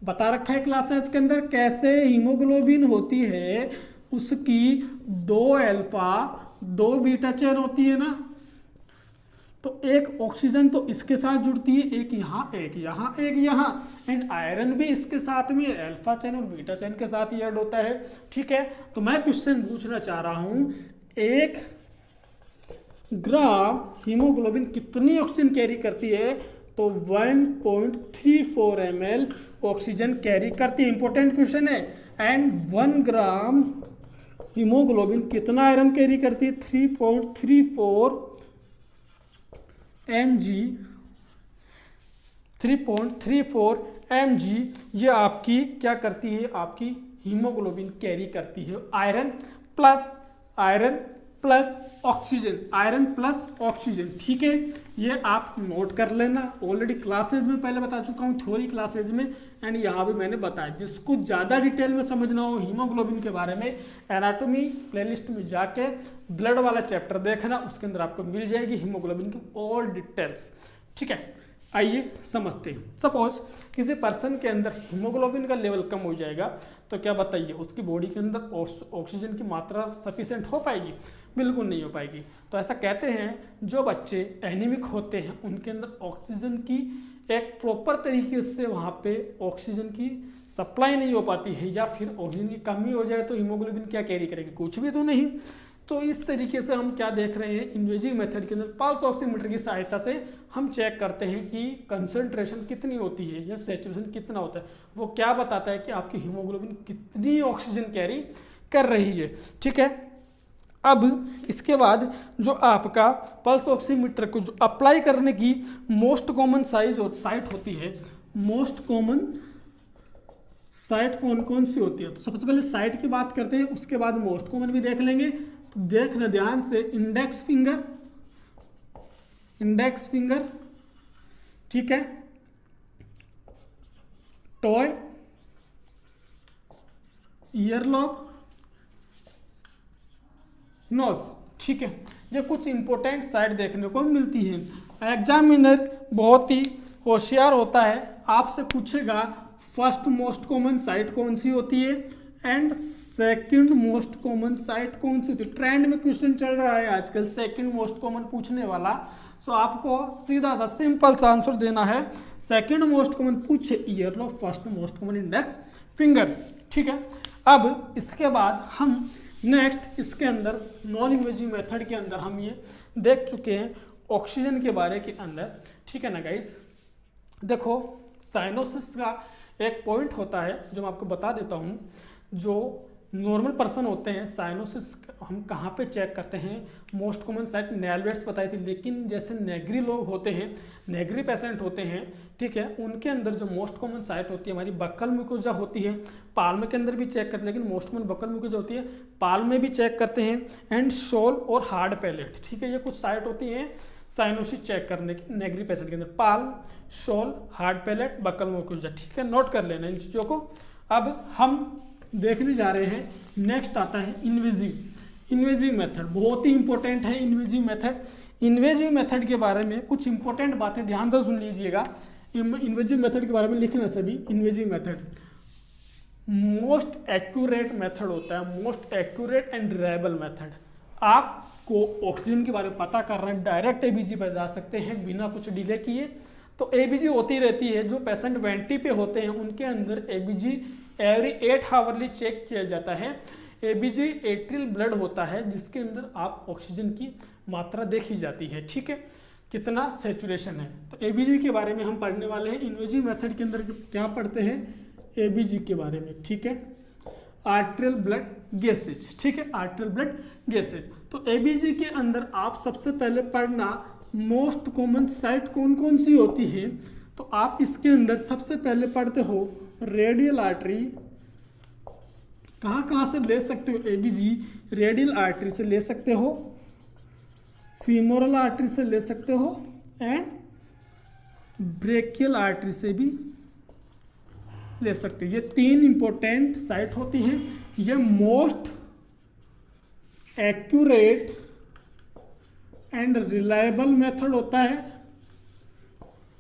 बता रखा है क्लासेस के अंदर कैसे हीमोग्लोबिन होती है, उसकी 2 अल्फा 2 बीटा चेन होती है ना। तो एक ऑक्सीजन तो इसके साथ जुड़ती है, एक यहाँ एक यहाँ एक यहाँ, एंड आयरन भी इसके साथ में अल्फा चेन और बीटा चेन के साथ ही ऐड होता है। ठीक है, तो मैं क्वेश्चन पूछना चाह रहा हूँ, 1 ग्राम हीमोग्लोबिन कितनी ऑक्सीजन कैरी करती है? तो 1.34 ml ऑक्सीजन कैरी करती है। इंपॉर्टेंट क्वेश्चन है। एंड 1 ग्राम हीमोग्लोबिन कितना आयरन कैरी करती है? 3.34 mg, 3.34 mg ये आपकी क्या करती है? आपकी हीमोग्लोबिन कैरी करती है iron plus oxygen, iron plus oxygen. ठीक है, ये आप नोट कर लेना। ऑलरेडी क्लासेज में पहले बता चुका हूँ, थ्योरी क्लासेज में, एंड यहाँ भी मैंने बताया। जिसको ज़्यादा डिटेल में समझना हो हीमोग्लोबिन के बारे में, एनाटॉमी प्लेलिस्ट में जाके ब्लड वाला चैप्टर देखना, उसके अंदर आपको मिल जाएगी हीमोग्लोबिन की ऑल डिटेल्स। ठीक है, आइए समझते हैं। सपोज किसी पर्सन के अंदर हीमोग्लोबिन का लेवल कम हो जाएगा, तो क्या बताइए उसकी बॉडी के अंदर ऑक्सीजन की मात्रा सफिशिएंट हो पाएगी? बिल्कुल नहीं हो पाएगी। तो ऐसा कहते हैं जो बच्चे एनीमिक होते हैं उनके अंदर ऑक्सीजन की एक प्रॉपर तरीके से वहाँ पे ऑक्सीजन की सप्लाई नहीं हो पाती है, या फिर ऑक्सीजन की कमी हो जाए तो हीमोग्लोबिन क्या कैरी करेगी? कुछ भी तो नहीं। तो इस तरीके से हम क्या देख रहे हैं, इन्वेजिव मेथड के अंदर पल्स ऑक्सीमीटर की सहायता से हम चेक करते हैं कि कंसंट्रेशन कितनी होती है या सैचुरेशन कितना होता है। वो क्या बताता है कि आपकी हीमोग्लोबिन कितनी ऑक्सीजन कैरी कर रही है। ठीक है, अब इसके बाद जो आपका पल्स ऑक्सीमीटर को जो अप्लाई करने की मोस्ट कॉमन साइट होती है, मोस्ट कॉमन साइट कौन कौन सी होती है? तो सबसे पहले साइट की बात करते हैं, उसके बाद मोस्ट कॉमन भी देख लेंगे। तो देखना ध्यान से, इंडेक्स फिंगर, ठीक है, टॉय, ईयरलॉब, नोज। ठीक है, ये कुछ इंपॉर्टेंट साइट देखने को मिलती है। एग्जामिनर बहुत ही होशियार होता है, आपसे पूछेगा फर्स्ट मोस्ट कॉमन साइट कौन सी होती है and second most common site कौन सी होती है। ट्रेंड में क्वेश्चन चल रहा है आजकल सेकंड मोस्ट कॉमन पूछने वाला। सो आपको सीधा सा सिंपल सा आंसर देना है, सेकंड मोस्ट कॉमन पूछे earlobe, first most common index finger. ठीक है, अब इसके बाद हम नेक्स्ट इसके अंदर नॉन इन्वेजिव मेथड के अंदर हम ये देख चुके हैं ऑक्सीजन के बारे के अंदर। ठीक है ना गाइस, देखो साइनोसिस का एक पॉइंट होता है जो मैं आपको बता देता हूँ। जो नॉर्मल पर्सन होते हैं साइनोसिस हम कहाँ पे चेक करते हैं? मोस्ट कॉमन साइट नेलवेट्स बताई थी, लेकिन जैसे नेगरी लोग होते हैं, नेगरी पेशेंट होते हैं, ठीक है, उनके अंदर जो मोस्ट कॉमन साइट होती है हमारी बक्कल म्यूकोजा होती है। पाल्म के अंदर भी चेक करते हैं, लेकिन मोस्ट कॉमन बक्कल म्यूकोजा होती है, पाल्म में भी चेक करते हैं, एंड शोल और हार्ड पैलेट। ठीक है, ये कुछ साइट होती हैं साइनोसिस चेक करने की नेगरी पेशेंट के अंदर, पाल्म, शोल, हार्ड पैलेट, बक्कल म्यूकोजा। ठीक है, नोट कर लेना इन चीज़ों को। अब हम देखने जा रहे हैं, नेक्स्ट आता है इन्वेजिव मेथड। बहुत ही इंपॉर्टेंट है इन्वेजिव मेथड के बारे में कुछ इंपॉर्टेंट बातें ध्यान से सुन लीजिएगा। इन्वेजिव मेथड के बारे में लिखना सभी। Invasive method most accurate method होता है, most accurate and reliable method. आपको ऑक्सीजन के बारे में पता करना है, डायरेक्ट एबीजी पर जा सकते हैं बिना कुछ डिले किए। तो एबीजी होती रहती है, जो पेशेंट वेंटी पे होते हैं उनके अंदर एबीजी एवरी 8 आवर्ली चेक किया जाता है। एबीजी एट्रियल ब्लड होता है जिसके अंदर आप ऑक्सीजन की मात्रा देखी जाती है। ठीक है, कितना सेचुरेशन है। तो एबीजी के बारे में हम पढ़ने वाले हैं। इन्वेजिव मेथड के अंदर क्या पढ़ते हैं? एबीजी के बारे में। ठीक है, आर्टेरियल ब्लड गैसेज। ठीक है, आर्टेरियल ब्लड गैसेज। तो एबीजी के अंदर आप सबसे पहले पढ़ना मोस्ट कॉमन साइट कौन कौन सी होती है। तो आप इसके अंदर सबसे पहले पढ़ते हो रेडियल आर्टरी, कहाँ कहाँ से ले सकते हो एबीजी? रेडियल आर्टरी से ले सकते हो, फीमोरल आर्टरी से ले सकते हो एंड ब्रेकियल आर्टरी से भी ले सकते हो। ये 3 इंपॉर्टेंट साइट होती हैं। ये most accurate and reliable method होता है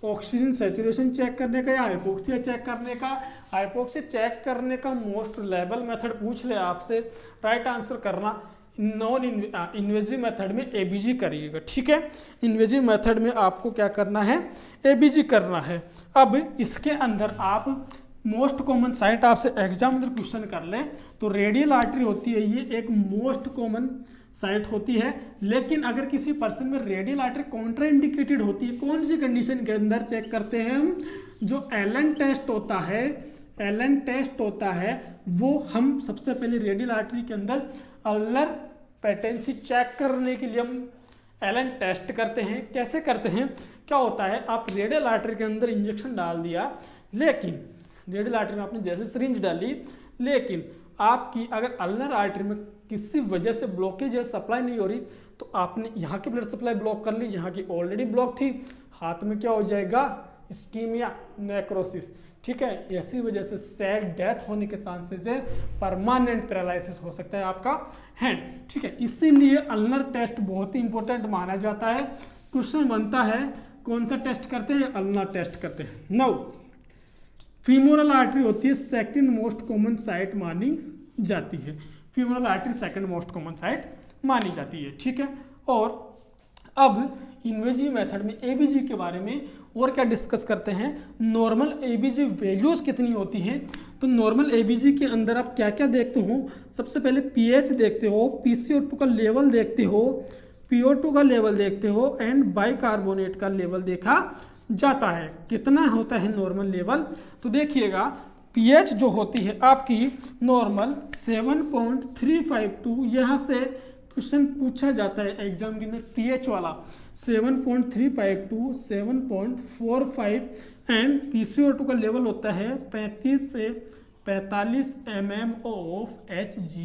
ऑक्सीजन सैचुरेशन चेक करने का या हाइपोक्सिया चेक करने का। हाइपोक्सिया चेक करने का मोस्ट रिलायबल मेथड पूछ ले आपसे, राइट आंसर करना नॉन इन्वेजिव मेथड में एबीजी करिएगा, ठीक है। इन्वेजिव मेथड में आपको क्या करना है? एबीजी करना है। अब इसके अंदर आप मोस्ट कॉमन साइट आपसे एग्जाम में क्वेश्चन कर लें तो रेडियल आर्टरी होती है, ये एक मोस्ट कॉमन साइट होती है। लेकिन अगर किसी पर्सन में रेडियल आर्टरी कॉन्ट्राइंडिकेटेड होती है, कौन सी कंडीशन के अंदर चेक करते हैं हम? जो एलन टेस्ट होता है, एलन टेस्ट होता है वो हम सबसे पहले रेडियल आर्टरी के अंदर अल्लर पेटेंसी चेक करने के लिए हम एलन टेस्ट करते हैं। कैसे करते हैं? क्या होता है, आप रेडियल आर्टरी के अंदर इंजेक्शन डाल दिया, लेकिन रेडियल आर्टरी में आपने जैसे सिरिंज डाली, लेकिन आपकी अगर अल्नर आर्टरी में किसी वजह से ब्लॉकेज है, सप्लाई नहीं हो रही, तो आपने यहाँ की ब्लड सप्लाई ब्लॉक कर ली, यहाँ की ऑलरेडी ब्लॉक थी, हाथ में क्या हो जाएगा? इस्कीमिया, नेक्रोसिस, ठीक है। ऐसी वजह से सैड डेथ होने के चांसेस है, परमानेंट पैरालिसिस हो सकता है आपका हैंड, ठीक है। इसीलिए अल्नर टेस्ट बहुत ही इंपॉर्टेंट माना जाता है। क्वेश्चन बनता है कौन सा टेस्ट करते हैं? अल्नर टेस्ट करते हैं। नाउ फीमोरल आर्टरी होती है सेकंड मोस्ट कॉमन साइट मानी जाती है। Femoral artery second most common site मानी जाती है, ठीक है। और अब इन्वेजिव मेथड में एबीजी के बारे में और क्या डिस्कस करते हैं? नॉर्मल एबीजी वैल्यूज कितनी होती हैं? तो नॉर्मल एबीजी के अंदर आप क्या क्या देखते हो? सबसे पहले पीएच देखते हो, पीसीओ2 का लेवल देखते हो, पीओ2 का लेवल देखते हो एंड बाइकार्बोनेट का लेवल देखा जाता है। कितना होता है नॉर्मल लेवल? तो देखिएगा पीएच जो होती है आपकी नॉर्मल 7.352, यहाँ से क्वेश्चन पूछा जाता है एग्जाम के अंदर पीएच वाला 7.352, 7.45 एंड पीसीओ2 का लेवल होता है 35 से 45 mm ऑफ Hg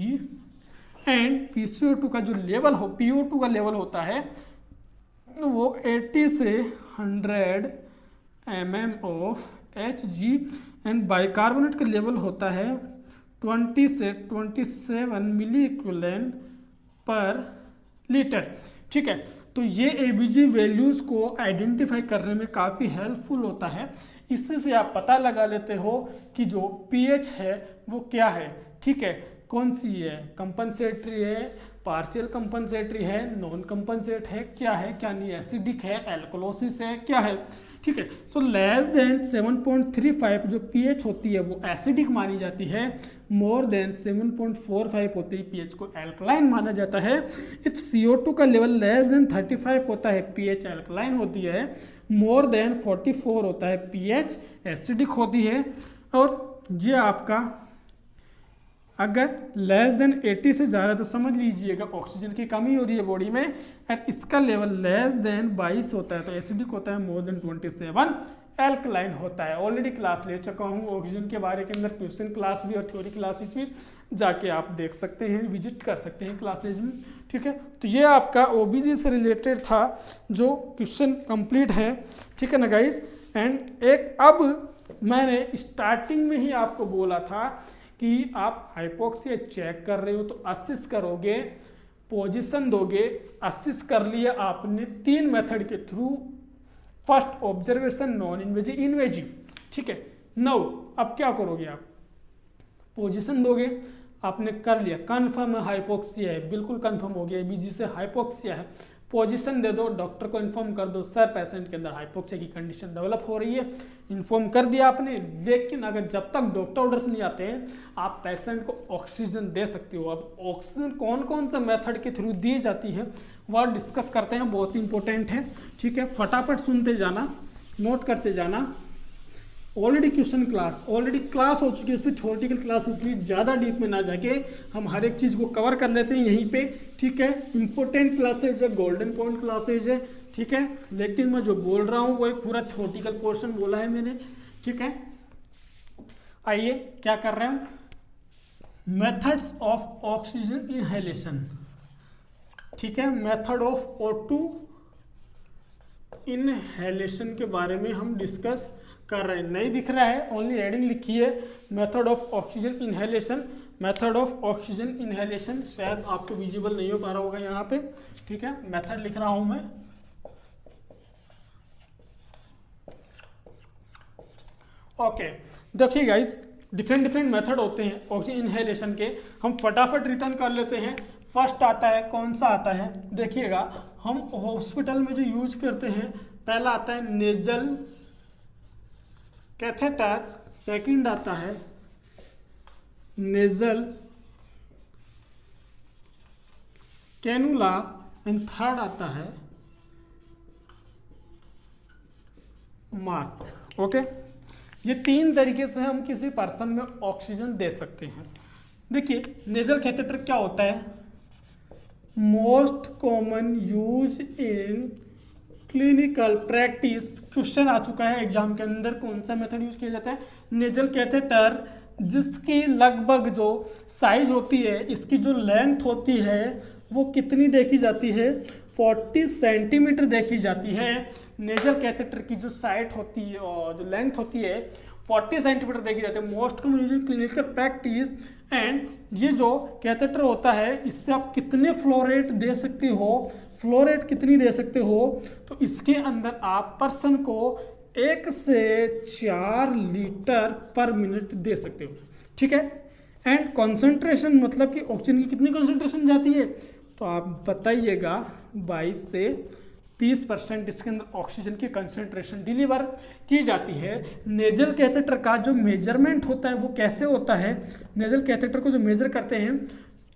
एंड पीसीओ2 का जो लेवल हो, पीओ2 का लेवल होता है वो 80 से 100 mm of Hg and bicarbonate का लेवल होता है 20 से 27 मिली इक्विवेलेंट पर लीटर, ठीक है। तो ये एबीजी वैल्यूज़ को आइडेंटिफाई करने में काफ़ी हेल्पफुल होता है। इससे से आप पता लगा लेते हो कि जो पीएच है वो क्या है, ठीक है, कौन सी है, कंपनसेटरी है, पार्शियल कंपनसेटरी है, नॉन कंपनसेट है, क्या है क्या नहीं, एसिडिक है, एल्कोलोसिस है, क्या है, ठीक है। सो लेस देन 7.35 जो पीएच होती है वो एसिडिक मानी जाती है, मोर देन 7.45 होती है पीएच को एल्कलाइन माना जाता है। इफ CO2 का लेवल लेस देन 35 होता है पीएच एल्कलाइन होती है, मोर देन 44 होता है पीएच एसिडिक होती है। और ये आपका अगर लेस देन 80 से जा रहा है तो समझ लीजिएगा ऑक्सीजन की कमी हो रही है बॉडी में। एंड इसका लेवल लेस देन 22 होता है तो एसिडिक होता है, मोर देन 27 एल्कलाइन होता है। ऑलरेडी क्लास ले चुका हूँ ऑक्सीजन के बारे के अंदर, ट्यूशन क्लास भी और थ्योरी क्लासेज भी जाके आप देख सकते हैं, विजिट कर सकते हैं क्लासेज में, ठीक है। तो ये आपका ओबीजी से रिलेटेड था जो क्वेश्चन कंप्लीट है, ठीक है ना गाइज। एंड एक अब मैंने स्टार्टिंग में ही आपको बोला था कि आप हाइपोक्सिया चेक कर रहे हो तो असिस्ट करोगे, पोजीशन दोगे, असिस्ट कर लिया आपने 3 मेथड के through, first observation, non invasive, invasive, ठीक है। नाउ अब क्या करोगे आप? पोजीशन दोगे, आपने कर लिया, कन्फर्म है हाइपोक्सिया है, बिल्कुल कन्फर्म हो गया एबीजी से हाइपोक्सिया है, पोजीशन दे दो, डॉक्टर को इन्फॉर्म कर दो सर पेशेंट के अंदर हाइपोक्सिया की कंडीशन डेवलप हो रही है, इन्फॉर्म कर दिया आपने। लेकिन अगर जब तक डॉक्टर ऑर्डर्स नहीं आते हैं आप पेशेंट को ऑक्सीजन दे सकते हो। अब ऑक्सीजन कौन कौन सा मेथड के थ्रू दी जाती है वह डिस्कस करते हैं, बहुत इंपॉर्टेंट है, ठीक है। फटाफट सुनते जाना, नोट करते जाना। ऑलरेडी क्लास हो चुकी है, इस पर थ्योरेटिकल क्लास, इसलिए ज़्यादा डीप में ना जाके हम हर एक चीज़ को कवर कर लेते हैं यहीं पे, ठीक है। इंपॉर्टेंट क्लासेज है, गोल्डन पॉइंट क्लासेज है, ठीक है। लेकिन मैं जो बोल रहा हूँ वो एक पूरा थ्योरेटिकल पोर्शन बोला है मैंने, ठीक है। आइए क्या कर रहे हैं, मेथड्स ऑफ ऑक्सीजन इनहेलेशन, ठीक है, मेथड ऑफ O2 इनहेलेशन के बारे में हम डिस्कस कर रहे हैं। नहीं दिख रहा है, ओनली हेडिंग लिखी है method of oxygen inhalation. Method of oxygen inhalation शायद आपको विजिबल नहीं हो पा रहा होगा यहाँ पे, ठीक है, मेथड लिख रहा हूं मैं। ओके, देखिए गाइस, डिफरेंट मेथड होते हैं ऑक्सीजन इनहेलेशन के, हम फटाफट रिटर्न कर लेते हैं। फर्स्ट आता है, कौन सा आता है देखिएगा, हम हॉस्पिटल में जो यूज करते हैं, पहला आता है नेजल कैथेटर, सेकंड आता है नेजल कैनुला एंड थर्ड आता है मास्क। ओके, ये तीन तरीके से हम किसी पर्सन में ऑक्सीजन दे सकते हैं। देखिए, नेजल कैथेटर क्या होता है, most common use in clinical practice. Question आ चुका है एग्जाम के अंदर, कौन सा मेथड यूज किया जाता है, नेजल कैथेटर, जिसकी लगभग जो साइज होती है, इसकी जो लेंथ होती है वो कितनी देखी जाती है, 40 सेंटीमीटर देखी जाती है। नेजल कैथेटर की जो साइड होती है और जो लेंथ होती है 40 सेंटीमीटर देखी जाती है, most common use in clinical practice. And ये जो कैथेटर होता है, इससे आप कितने फ्लो रेट दे सकते हो, फ्लो रेट कितनी दे सकते हो, तो इसके अंदर आप पर्सन को 1 से 4 लीटर पर मिनट दे सकते हो, ठीक है। एंड कॉन्सेंट्रेशन, मतलब कि ऑक्सीजन की कितनी कॉन्सेंट्रेशन जाती है, तो आप बताइएगा 22 से 30% इसके अंदर ऑक्सीजन की कंसंट्रेशन डिलीवर की जाती है। नेजल कैथेटर का जो मेजरमेंट होता है वो कैसे होता है, नेजल कैथेटर को जो मेजर करते हैं,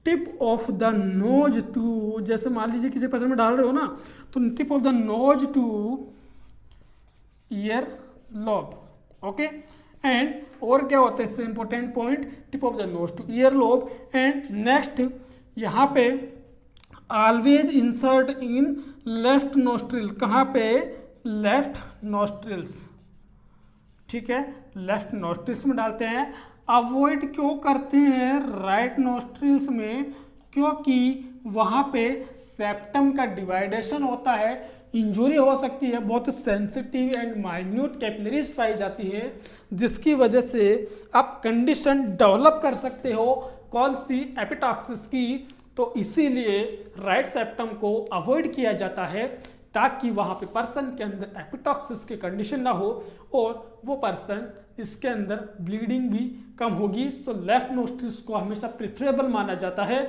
tip of the nose to, जैसे मान लीजिए किसी पर्सन में डाल रहे हो ना, तो tip of the nose two ear lobe. Okay, and और क्या होता है इससे important point, tip of the nose two ear lobe. And next यहाँ पे always insert in left nostril, कहाँ पे, लेफ्ट नोस्ट्रिल्स, ठीक है, लेफ्ट नोस्ट्रिल्स में डालते हैं। अवॉइड क्यों करते हैं राइट नोस्ट्रिल्स में, क्योंकि वहाँ पे सेप्टम का डिवाइडेशन होता है, इंजुरी हो सकती है, बहुत सेंसिटिव एंड माइन्यूट कैपिलरीज पाई जाती है, जिसकी वजह से आप कंडीशन डेवलप कर सकते हो, कौन सी, एपिटॉक्सिस की। तो इसीलिए राइट सेप्टम को अवॉइड किया जाता है, ताकि वहाँ पे पर्सन के अंदर एपिटॉक्सिस की कंडीशन ना हो और वो पर्सन इसके अंदर ब्लीडिंग भी कम होगी। तो लेफ्ट नोस्ट्रिल्स को हमेशा प्रेफरेबल माना जाता है।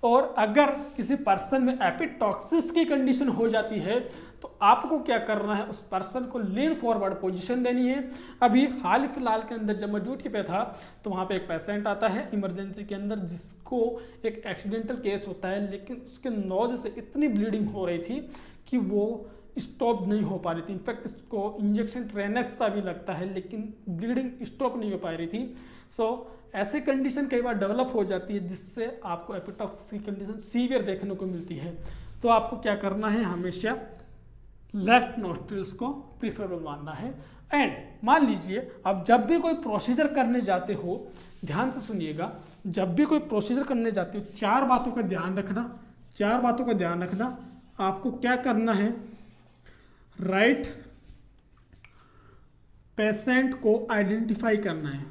और अगर किसी पर्सन में एपिटॉक्सिस की कंडीशन हो जाती है तो आपको क्या करना है, उस पर्सन को लीन फॉरवर्ड पोजीशन देनी है। अभी हाल फिलहाल के अंदर जब मैं ड्यूटी पे था तो वहाँ पे एक पेशेंट आता है इमरजेंसी के अंदर, जिसको एक एक्सीडेंटल केस होता है, लेकिन उसके नोज से इतनी ब्लीडिंग हो रही थी कि वो स्टॉप नहीं हो पा रही थी। इनफैक्ट इसको इंजेक्शन ट्रेनेक्स सा भी लगता है, लेकिन ब्लीडिंग स्टॉप नहीं हो पा रही थी। सो ऐसी कंडीशन कई बार डेवलप हो जाती है, जिससे आपको एपिटॉक्सिस की कंडीशन सीवियर देखने को मिलती है। तो आपको क्या करना है, हमेशा लेफ्ट नोस्ट्रिल्स को प्रीफरेबल मानना है। एंड मान लीजिए अब जब भी कोई प्रोसीजर करने जाते हो, ध्यान से सुनिएगा, जब भी कोई प्रोसीजर करने जाते हो, 4 बातों का ध्यान रखना, 4 बातों का ध्यान रखना। आपको क्या करना है, राइट पेशेंट को आइडेंटिफाई करना है,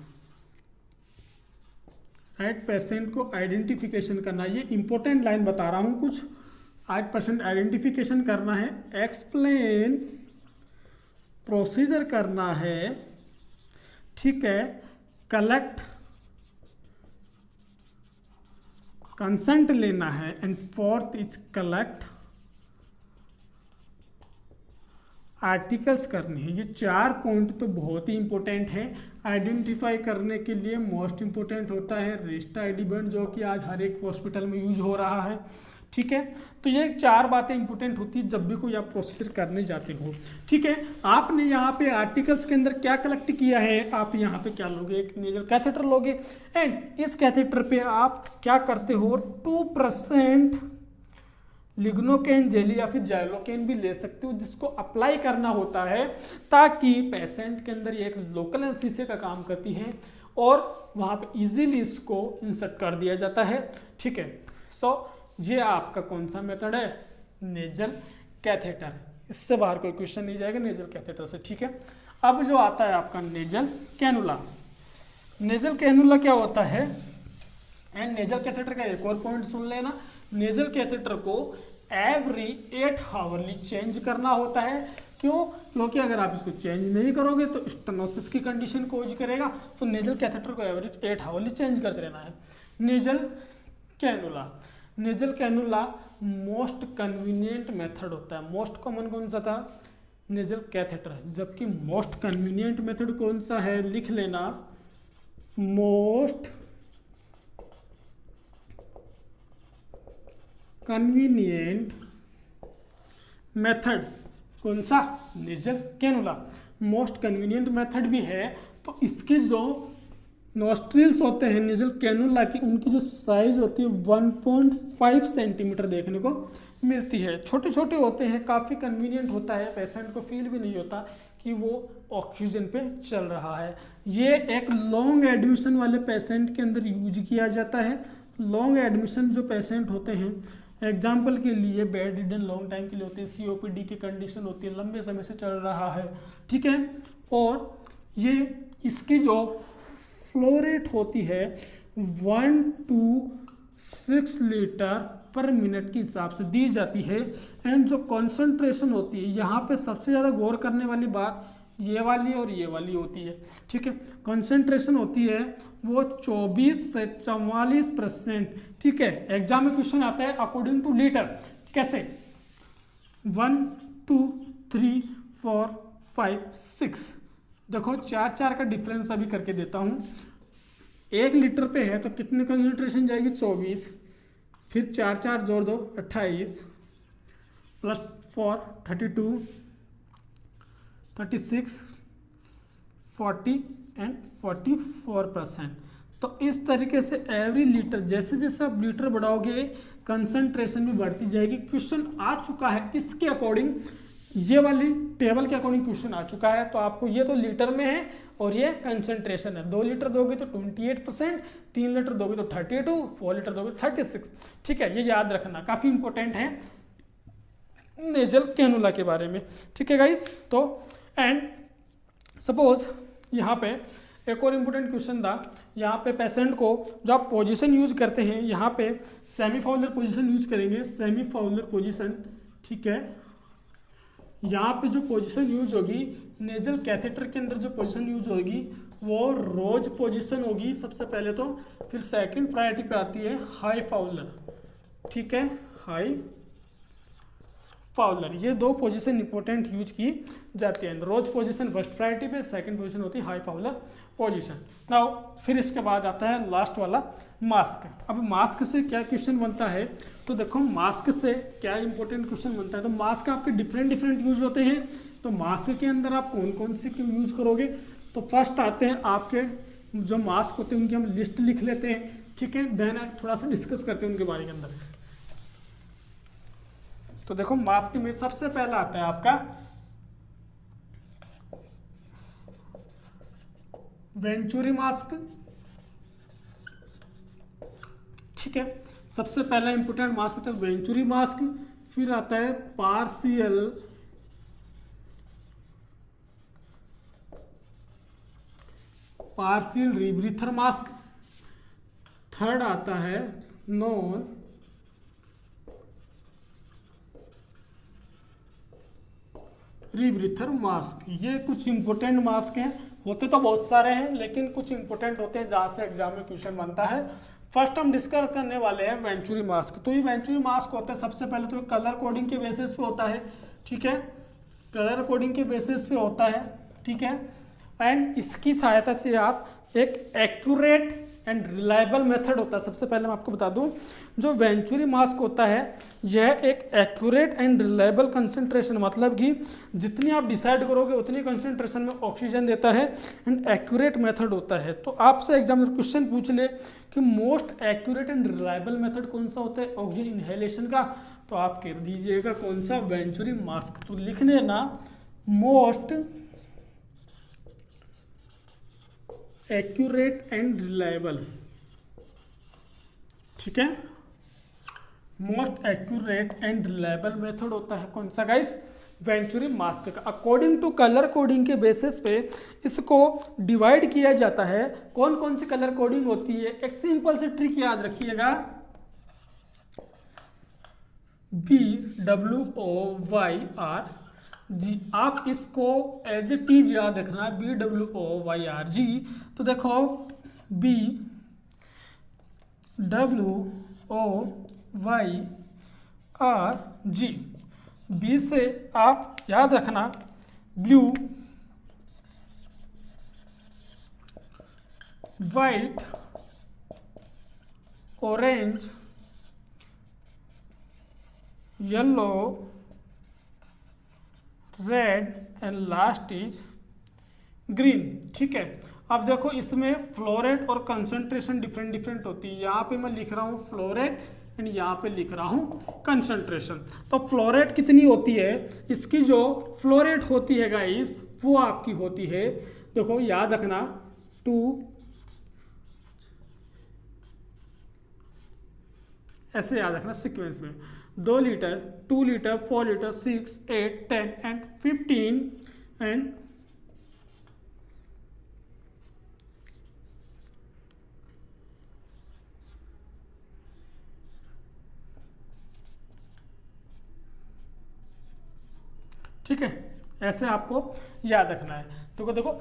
राइट पेशेंट को आइडेंटिफिकेशन करना है। ये इंपॉर्टेंट लाइन बता रहा हूँ कुछ, 8% आइडेंटिफिकेशन करना है, एक्सप्लेन प्रोसीजर करना है, ठीक है, कलेक्ट कंसेंट लेना है, and fourth is collect articles करने हैं। ये 4 पॉइंट तो बहुत ही इंपॉर्टेंट है। आइडेंटिफाई करने के लिए मोस्ट इंपॉर्टेंट होता है रजिस्टर आईडी बंड, जो कि आज हर एक हॉस्पिटल में यूज हो रहा है, ठीक है। तो ये 4 बातें इंपॉर्टेंट होती है जब भी कोई आप प्रोसीजर करने जाते हो, ठीक है। आपने यहाँ पे आर्टिकल्स के अंदर क्या कलेक्ट किया है, आप यहाँ पे क्या लोगे, एक नेजल कैथेटर लोगे। एंड इस कैथेटर पे आप क्या करते हो, 2% लिग्नोकेन जेली या फिर जाइलोकेन भी ले सकते हो, जिसको अप्लाई करना होता है ताकि पेशेंट के अंदर ये एक लोकल एनेस्थीसिया का काम करती है और वहाँ पे इजीली इसको इंसर्ट कर दिया जाता है। ठीक है, सो ये आपका कौन सा मेथड है, नेजल कैथेटर। इससे बाहर कोई क्वेश्चन नहीं जाएगा नेजल कैथेटर से। ठीक है, अब जो आता है आपका नेजल कैनुला। नेजल कैनुला क्या होता है, एंड नेजल कैथेटर का एक और पॉइंट सुन लेना, नेजल कैथेटर को एवरी 8 हावरली चेंज करना होता है। क्यों? क्योंकि अगर आप इसको चेंज नहीं करोगे तो स्टेनोसिस की कंडीशन कोज करेगा, तो नेजल कैथेटर को एवरेज 8 हावरली चेंज करते रहना है। Nasal cannula, nasal cannula most convenient method होता है। मोस्ट कॉमन कौन सा था, नेजल कैथेटर, जबकि मोस्ट कन्वीनियंट मेथड कौन सा है, लिख लेना, मोस्ट कन्वीनियंट मेथड कौन सा, nasal cannula. Most convenient method भी है, तो इसके जो नॉस्ट्रिल्स होते हैं नेजल कैनुला की, उनकी जो साइज होती है 1.5 सेंटीमीटर देखने को मिलती है। छोटे छोटे होते हैं, काफ़ी कन्वीनियंट होता है, पेशेंट को फील भी नहीं होता कि वो ऑक्सीजन पे चल रहा है। ये एक लॉन्ग एडमिशन वाले पेशेंट के अंदर यूज किया जाता है। लॉन्ग एडमिशन जो पेशेंट होते हैं, एग्जाम्पल के लिए बेड रिडन लॉन्ग टाइम के लिए होते हैं, COPD की कंडीशन होती है, लंबे समय से चल रहा है। ठीक है, और ये इसकी जो फ्लो रेट होती है 1 to 6 लीटर पर मिनट के हिसाब से दी जाती है। एंड जो कॉन्सेंट्रेशन होती है, यहाँ पे सबसे ज़्यादा गौर करने वाली बात ये वाली और ये वाली होती है। ठीक है, कॉन्सेंट्रेशन होती है वो 24 से 44%। ठीक है, एग्जाम में क्वेश्चन आता है अकॉर्डिंग टू लीटर, कैसे, 1 2 3 4 5 6, देखो 4 का डिफरेंस अभी करके देता हूँ। 1 लीटर पे है तो कितनी कंसंट्रेशन जाएगी, 24, फिर 4 जोड़ दो 28, प्लस 4 32, 36, 40 एंड 44%। तो इस तरीके से एवरी लीटर, जैसे जैसे आप लीटर बढ़ाओगे कंसंट्रेशन भी बढ़ती जाएगी। क्वेश्चन आ चुका है इसके अकॉर्डिंग, ये वाली टेबल के अकॉर्डिंग क्वेश्चन आ चुका है, तो आपको ये तो लीटर में है और ये कंसंट्रेशन है। 2 लीटर दोगे तो 28%, 3 लीटर दोगे तो 32, 4 लीटर दोगे तो 36। ठीक है, ये याद रखना, काफ़ी इंपॉर्टेंट है नेजल कैनुला के बारे में। ठीक है गाइस, तो एंड सपोज यहाँ पे एक और इम्पोर्टेंट क्वेश्चन था, यहाँ पे पेशेंट को जो आप पोजीशन यूज करते हैं, यहाँ पे सेमी फाउलर पोजीशन यूज करेंगे, सेमी फाउलर पोजीशन। ठीक है, यहाँ पे जो पोजीशन यूज होगी नेजल कैथेटर के अंदर, जो पोजीशन यूज होगी वो रोज पोजीशन होगी सबसे पहले तो, फिर सेकंड प्रायोरिटी पे आती है हाई फाउलर। ठीक है, हाई फाउलर, ये 2 पोजीशन इंपॉर्टेंट यूज की जाती है। रोज पोजीशन फर्स्ट प्रायोरिटी पे, सेकंड पोजीशन होती है हाई फाउलर पोजीशन। नाउ फिर इसके बाद आता है लास्ट वाला मास्क। अब मास्क से क्या क्वेश्चन बनता है, तो देखो मास्क से क्या इंपॉर्टेंट क्वेश्चन बनता है। तो मास्क आपके डिफरेंट यूज होते हैं, तो मास्क के अंदर आप कौन कौन से यूज करोगे, तो फर्स्ट आते हैं आपके जो मास्क होते हैं उनकी हम लिस्ट लिख लेते हैं। ठीक है, देन थोड़ा सा डिस्कस करते हैं उनके बारे के अंदर। तो देखो मास्क में सबसे पहला आता है आपका वेंचुरी मास्क। ठीक है, सबसे पहला इंपोर्टेंट मास्क होता है वेंचुरी मास्क। फिर आता है पार्शियल रीब्रीथर मास्क। थर्ड आता है नॉन रीब्रीथर मास्क। ये कुछ इंपोर्टेंट मास्क हैं, होते तो बहुत सारे हैं लेकिन कुछ इंपोर्टेंट होते हैं जहाँ से एग्जाम में क्वेश्चन बनता है। फर्स्ट हम डिस्कस करने वाले हैं वेंचुरी मास्क। तो ये वेंचुरी मास्क होता है, सबसे पहले तो कलर कोडिंग के बेसिस पे होता है। ठीक है, कलर कोडिंग के बेसिस पे होता है। ठीक है, एंड इसकी सहायता से आप एक एक्यूरेट एंड रिलायबल मेथड होता है। सबसे पहले मैं आपको बता दूं, जो वेंचुरी मास्क होता है यह एक एक्यूरेट एंड रिलायबल कंसंट्रेशन, मतलब कि जितनी आप डिसाइड करोगे उतनी कंसंट्रेशन में ऑक्सीजन देता है, एंड एक्यूरेट मेथड होता है। तो आपसे एग्जामिनर क्वेश्चन पूछ ले कि most accurate and reliable method कौन सा होता है ऑक्सीजन इनहेलेशन का, तो आप कर दीजिएगा कौन सा, वेंचुरी मास्क। तो लिखने ना मोस्ट एक्यूरेट एंड रिलायबल, ठीक है। Most accurate and reliable method होता है कौन सा गाइस, वेंचुरी मास्क का। अकॉर्डिंग टू कलर कोडिंग के बेसिस पे इसको डिवाइड किया जाता है। कौन कौन सी कलर कोडिंग होती है, एक सिंपल सी ट्रिक याद रखिएगा, BWOYR जी। आप इसको एज ए टीज याद रखना, BWOYRG। तो देखो BWOYRG, बी से आप याद रखना blue, white, orange, yellow, red and last is green, ठीक है। अब देखो इसमें फ्लोरेट और कंसंट्रेशन डिफरेंट डिफरेंट होती है। यहाँ पे मैं लिख रहा हूँ फ्लोरेट एंड यहाँ पे लिख रहा हूँ कंसंट्रेशन। तो फ्लोरेट कितनी होती है, इसकी जो फ्लोरेट होती है गाइस वो आपकी होती है, देखो याद रखना 2, ऐसे याद रखना सीक्वेंस में, 2 litre, 2 litre, 4 litre, 6, 8, 10 and 15 and ठीक है, ऐसे आपको याद रखना है। तो देखो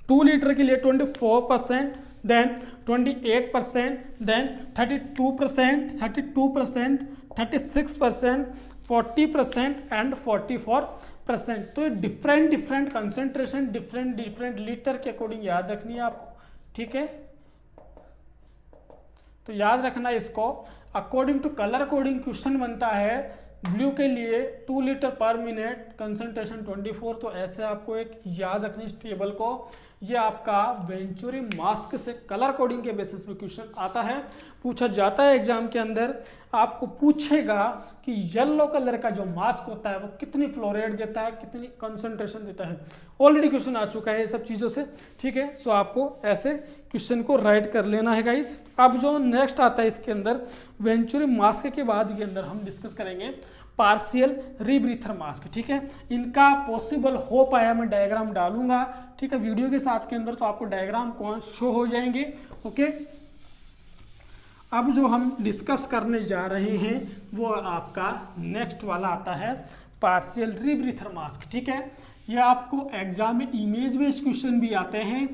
2 लीटर के लिए 24%, देन 28%, देन 32%, 32%, 36%, 40% एंड 44%। तो different different concentration different different litre के अकॉर्डिंग याद रखनी है आपको, ठीक है। तो याद रखना इसको, according to colour coding question बनता है। ब्लू के लिए 2 लीटर पर मिनट, कंसंट्रेशन 24। तो ऐसे आपको एक याद रखनी इस टेबल को। ये आपका वेंचुरी मास्क से कलर कोडिंग के बेसिस पे क्वेश्चन आता है, पूछा जाता है एग्जाम के अंदर। आपको पूछेगा कि येलो कलर का जो मास्क होता है वो कितनी फ्लोरेट देता है, कितनी कंसंट्रेशन देता है। ऑलरेडी क्वेश्चन आ चुका है ये सब चीज़ों से, ठीक है। सो आपको ऐसे क्वेश्चन को राइट कर लेना है गाइस। अब जो नेक्स्ट आता है इसके अंदर वेंचुरी मास्क के बाद के अंदर हम डिस्कस करेंगे पार्शियल रीब्रीथर मास्क, ठीक है। इनका पॉसिबल हो पाया मैं डायग्राम डालूंगा, ठीक है, वीडियो के साथ के अंदर, तो आपको डायग्राम कौन शो हो जाएंगे, ओके। अब जो हम डिस्कस करने जा रहे हैं वो आपका नेक्स्ट वाला आता है पार्शियल रीब्रीथर मास्क, ठीक है। ये आपको एग्जाम में इमेज बेस्ड क्वेश्चन भी आते हैं।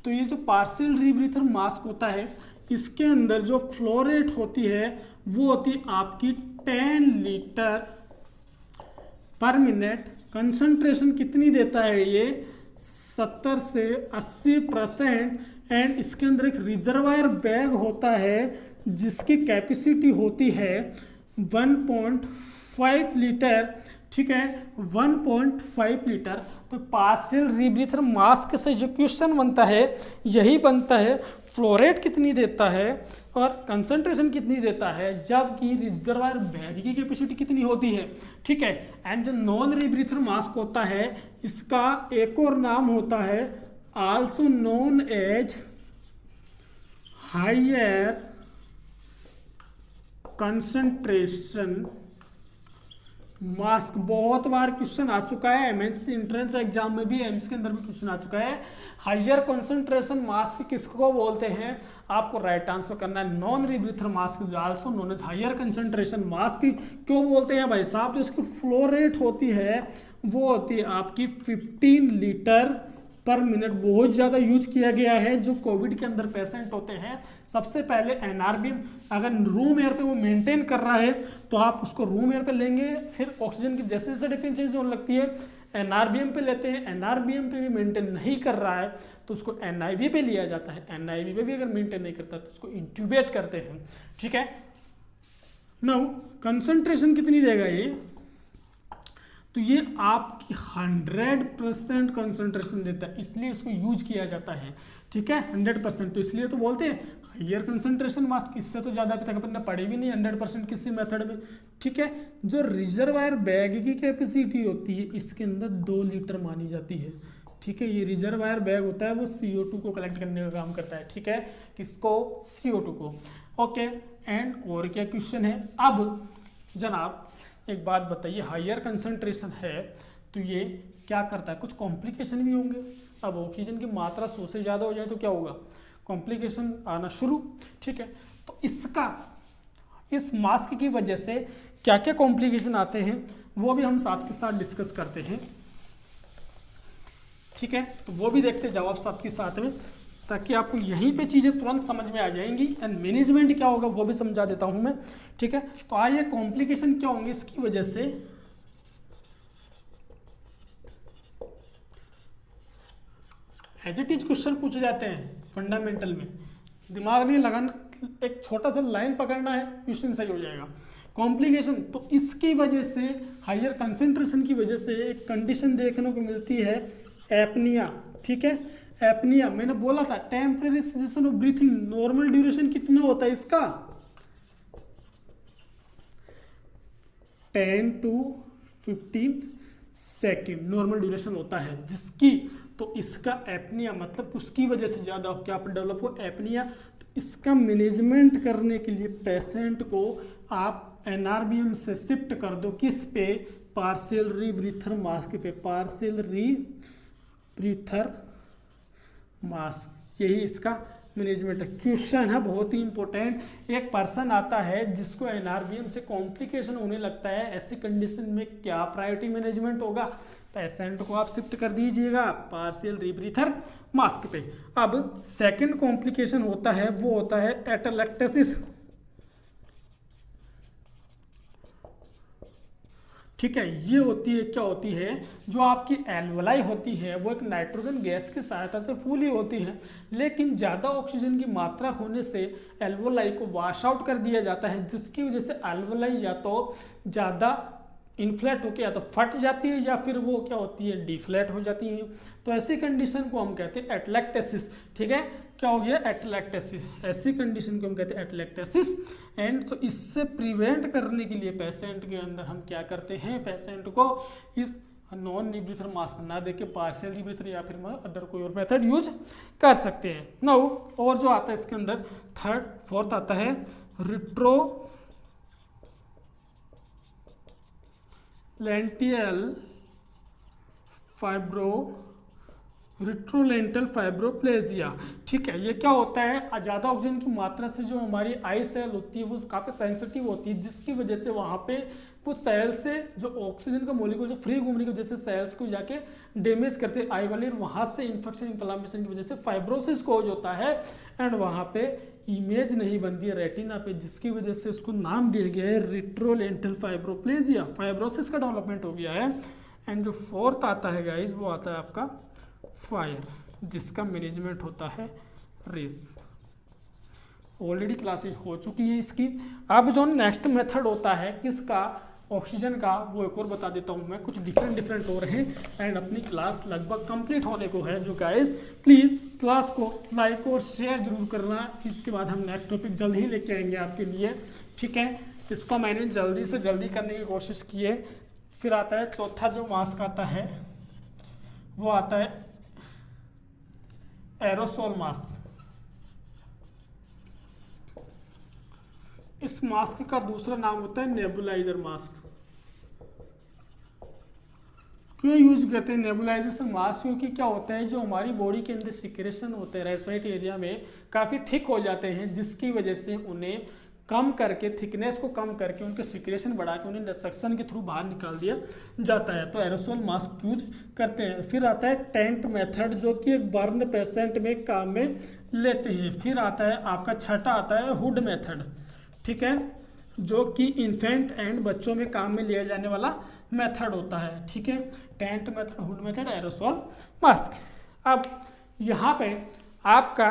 तो ये जो पार्शियल रीब्रीथर मास्क होता है इसके अंदर जो फ्लो रेट होती है वो होती है आपकी 10 लीटर पर मिनट। कंसंट्रेशन कितनी देता है ये 70 से 80%। एंड इसके अंदर एक रिजर्वायर बैग होता है जिसकी कैपेसिटी होती है 1.5 लीटर, ठीक है, 1.5 लीटर। तो पार्शियल रीब्रीथर मास्क से जो क्वेश्चन बनता है यही बनता है, फ्लो रेट कितनी देता है और कंसंट्रेशन कितनी देता है, जबकि रिजर्वायर बैग की कैपेसिटी कितनी होती है, ठीक है। एंड जो नॉन रीब्रीथर मास्क होता है इसका एक और नाम होता है also known as higher concentration mask. बहुत बार क्वेश्चन आ चुका है, एमएनसी एंट्रेंस एग्जाम में भी, एम्स के अंदर भी क्वेश्चन आ चुका है। हायर कंसंट्रेशन मास्क किसको बोलते हैं, आपको राइट आंसर करना है non rebreather mask also known as higher concentration mask. क्यों बोलते हैं भाई साहब, जो इसकी फ्लो रेट होती है वो होती है आपकी 15 लीटर पर मिनट। बहुत ज़्यादा यूज किया गया है जो कोविड के अंदर पेशेंट होते हैं। सबसे पहले एनआरबीएम, अगर रूम एयर पे वो मेंटेन कर रहा है तो आप उसको रूम एयर पे लेंगे, फिर ऑक्सीजन की जैसे जैसे डिफिशिएंसी होने लगती है एनआरबीएम पे लेते हैं। एनआरबीएम पे भी मेंटेन नहीं कर रहा है तो उसको एनआईवी पे लिया जाता है। एनआईवी पे भी अगर मेंटेन नहीं करता तो उसको इंट्यूबेट करते हैं, ठीक है। नाउ कंसंट्रेशन कितनी देगा ये, तो ये आपकी 100% कंसंट्रेशन देता है, इसलिए इसको यूज किया जाता है। ठीक है, 100%, तो इसलिए तो बोलते हैं हायर कंसंट्रेशन मास्क। इससे तो ज़्यादा अभी तक अपन ने पढ़ी भी नहीं 100% किसी मेथड में। ठीक है, जो रिजर्वायर बैग की कैपेसिटी होती है इसके अंदर 2 लीटर मानी जाती है। ठीक है, ये रिजर्वायर बैग होता है वो CO2 को कलेक्ट करने का काम करता है। ठीक है, किसको? CO2 को। ओके, एंड और क्या क्वेश्चन है? अब जनाब एक बात बताइए, हायर कंसंट्रेशन है तो ये क्या करता है? कुछ कॉम्प्लिकेशन भी होंगे। अब ऑक्सीजन की मात्रा 100 से ज़्यादा हो जाए तो क्या होगा? कॉम्प्लिकेशन आना शुरू। ठीक है, तो इसका इस मास्क की वजह से क्या क्या कॉम्प्लिकेशन आते हैं वो भी हम साथ के साथ डिस्कस करते हैं। ठीक है, तो वो भी देखते जाओ आप साथ के साथ में, ताकि आपको यहीं पे चीज़ें तुरंत समझ में आ जाएंगी। एंड मैनेजमेंट क्या होगा वो भी समझा देता हूं मैं। ठीक है, तो आइए कॉम्प्लिकेशन क्या होंगे इसकी वजह से। एज इट इज क्वेश्चन पूछे जाते हैं फंडामेंटल में, दिमाग में लगाना, एक छोटा सा लाइन पकड़ना है, क्वेश्चन सही हो जाएगा। कॉम्प्लिकेशन, तो इसकी वजह से, हायर कंसंट्रेशन की वजह से एक कंडीशन देखने को मिलती है, एपनिया। ठीक है, एपनिया मैंने बोला था temporary cessation of breathing. Normal duration कितना होता है इसका? 10 to 15 सेकेंड नॉर्मल ड्यूरेशन होता है जिसकी, तो इसका एपनिया मतलब उसकी वजह से ज़्यादा क्या डेवलप हो? एपनिया। तो इसका मैनेजमेंट करने के लिए पेशेंट को आप NRBM से शिफ्ट कर दो, किस पे? पार्शियल रीब्रीथर मास्क पे, पार्शियल रीब्रीथर मास्क। यही इसका मैनेजमेंट है। क्वेश्चन है बहुत ही इंपॉर्टेंट। एक पर्सन आता है जिसको NRBM से कॉम्प्लिकेशन होने लगता है, ऐसी कंडीशन में क्या प्रायोरिटी मैनेजमेंट होगा? पेशेंट को आप शिफ्ट कर दीजिएगा पार्शियल रीब्रीथर मास्क पे। अब सेकंड कॉम्प्लिकेशन होता है वो होता है एटलैक्टेसिस। ठीक है, ये होती है, क्या होती है? जो आपकी एल्वलाई होती है वो एक नाइट्रोजन गैस की सहायता से फूली होती है, लेकिन ज़्यादा ऑक्सीजन की मात्रा होने से एल्वोलाई को वॉश आउट कर दिया जाता है, जिसकी वजह से एल्वोलाई या तो ज़्यादा इन्फ्लेट होकर या तो फट जाती है या फिर वो क्या होती है? डिफ्लेट हो जाती है। तो ऐसी कंडीशन को हम कहते हैं एटलैक्टेसिस। ठीक है, क्या हो गया? एटलैक्टेसिस। ऐसी कंडीशन को हम कहते हैं एटलैक्टेसिस। एंड तो इससे प्रिवेंट करने के लिए पेशेंट के अंदर हम क्या करते हैं? पेशेंट को इस नॉन रीब्रीथर मास्क ना देके पार्शियल रीब्रीथर या फिर अदर कोई और मेथड यूज कर सकते हैं। नाउ और जो आता है इसके अंदर फोर्थ आता है रिट्रोलेंटल फाइब्रोप्लेजिया। ठीक है, ये क्या होता है? ज़्यादा ऑक्सीजन की मात्रा से जो हमारी आई सेल होती है वो काफ़ी सेंसिटिव होती है, जिसकी वजह से वहाँ पे कुछ सेल से जो ऑक्सीजन का मोलिक्यूल जो फ्री घूमने की वजह से सेल्स को जाके डैमेज करते हैं आई वाले, वहाँ से इन्फेक्शन इन्फ्लामेशन की वजह से फाइब्रोसिस कोज होता है एंड वहाँ पे इमेज नहीं बनती है रेटिना पे, जिसकी वजह से उसको नाम दिया गया है रिट्रोलेंटल फाइब्रोप्लेजिया। फाइब्रोसिस का डेवलपमेंट हो गया है। एंड जो फोर्थ आता है गाइज वो आता है आपका फायर, जिसका मैनेजमेंट होता है रेस। ऑलरेडी क्लासेज हो चुकी है इसकी। अब जो नेक्स्ट मेथड होता है किसका? ऑक्सीजन का, वो एक और बता देता हूँ मैं। कुछ डिफरेंट और हैं एंड अपनी क्लास लगभग कंप्लीट होने को है। जो गाइस प्लीज़ क्लास को लाइक और शेयर जरूर करना। इसके बाद हम नेक्स्ट टॉपिक जल्द ही लेके आएंगे आपके लिए। ठीक है, इसको मैंने जल्दी से जल्दी करने की कोशिश की है। फिर आता है चौथा जो मास्क आता है वो आता है एरोसोल मास्क। इस मास्क का दूसरा नाम होता है नेबुलाइजर मास्क। क्यों यूज करते हैं नेबुलाइजेशन मास्क? क्योंकि क्या होता है, जो हमारी बॉडी के अंदर सिक्रेशन होते हैं रेस्पिरेटरी एरिया में काफ़ी थिक हो जाते हैं, जिसकी वजह से उन्हें कम करके, थिकनेस को कम करके उनके सिक्रेशन बढ़ा के उन्हें सक्शन के थ्रू बाहर निकाल दिया जाता है। तो एरोसोल मास्क यूज करते हैं। फिर आता है टेंट मेथड, जो कि एक बर्न पेशेंट में काम में लेते हैं। फिर आता है आपका छठा आता है हुड मेथड। ठीक है, जो कि इन्फेंट एंड बच्चों में काम में लिया जाने वाला मेथड होता है। ठीक है, tent method, hood method, aerosol mask. अब यहाँ पे आपका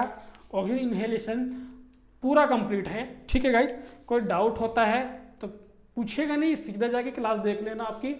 ऑक्सीजन इनहेलेशन पूरा कंप्लीट है। ठीक है गाइस, कोई डाउट होता है तो पूछिएगा नहीं, सीधा जाके क्लास देख लेना आपकी।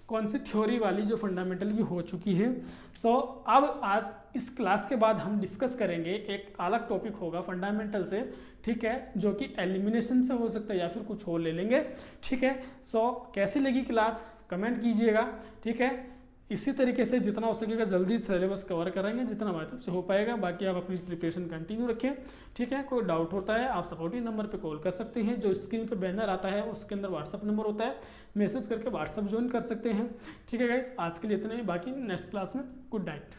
कौन सी थ्योरी वाली जो फंडामेंटल की हो चुकी है। सो अब आज इस क्लास के बाद हम डिस्कस करेंगे एक अलग टॉपिक होगा फंडामेंटल से, ठीक है, जो कि एलिमिनेशन से हो सकता है या फिर कुछ और ले लेंगे, ठीक है। सो कैसी लगी क्लास कमेंट कीजिएगा, ठीक है। इसी तरीके से जितना हो सकेगा जल्दी सिलेबस कवर करेंगे जितना हमारे तरफ से हो पाएगा। बाकी आप अपनी प्रिपरेशन कंटिन्यू रखें, ठीक है। कोई डाउट होता है आप सपोर्टिव नंबर पे कॉल कर सकते हैं, जो स्क्रीन पे बैनर आता है उसके अंदर व्हाट्सअप नंबर होता है, मैसेज करके व्हाट्सअप ज्वाइन कर सकते हैं, ठीक है गाइज। आज के लिए इतना ही, बाकी नेक्स्ट क्लास में गुड नाइट।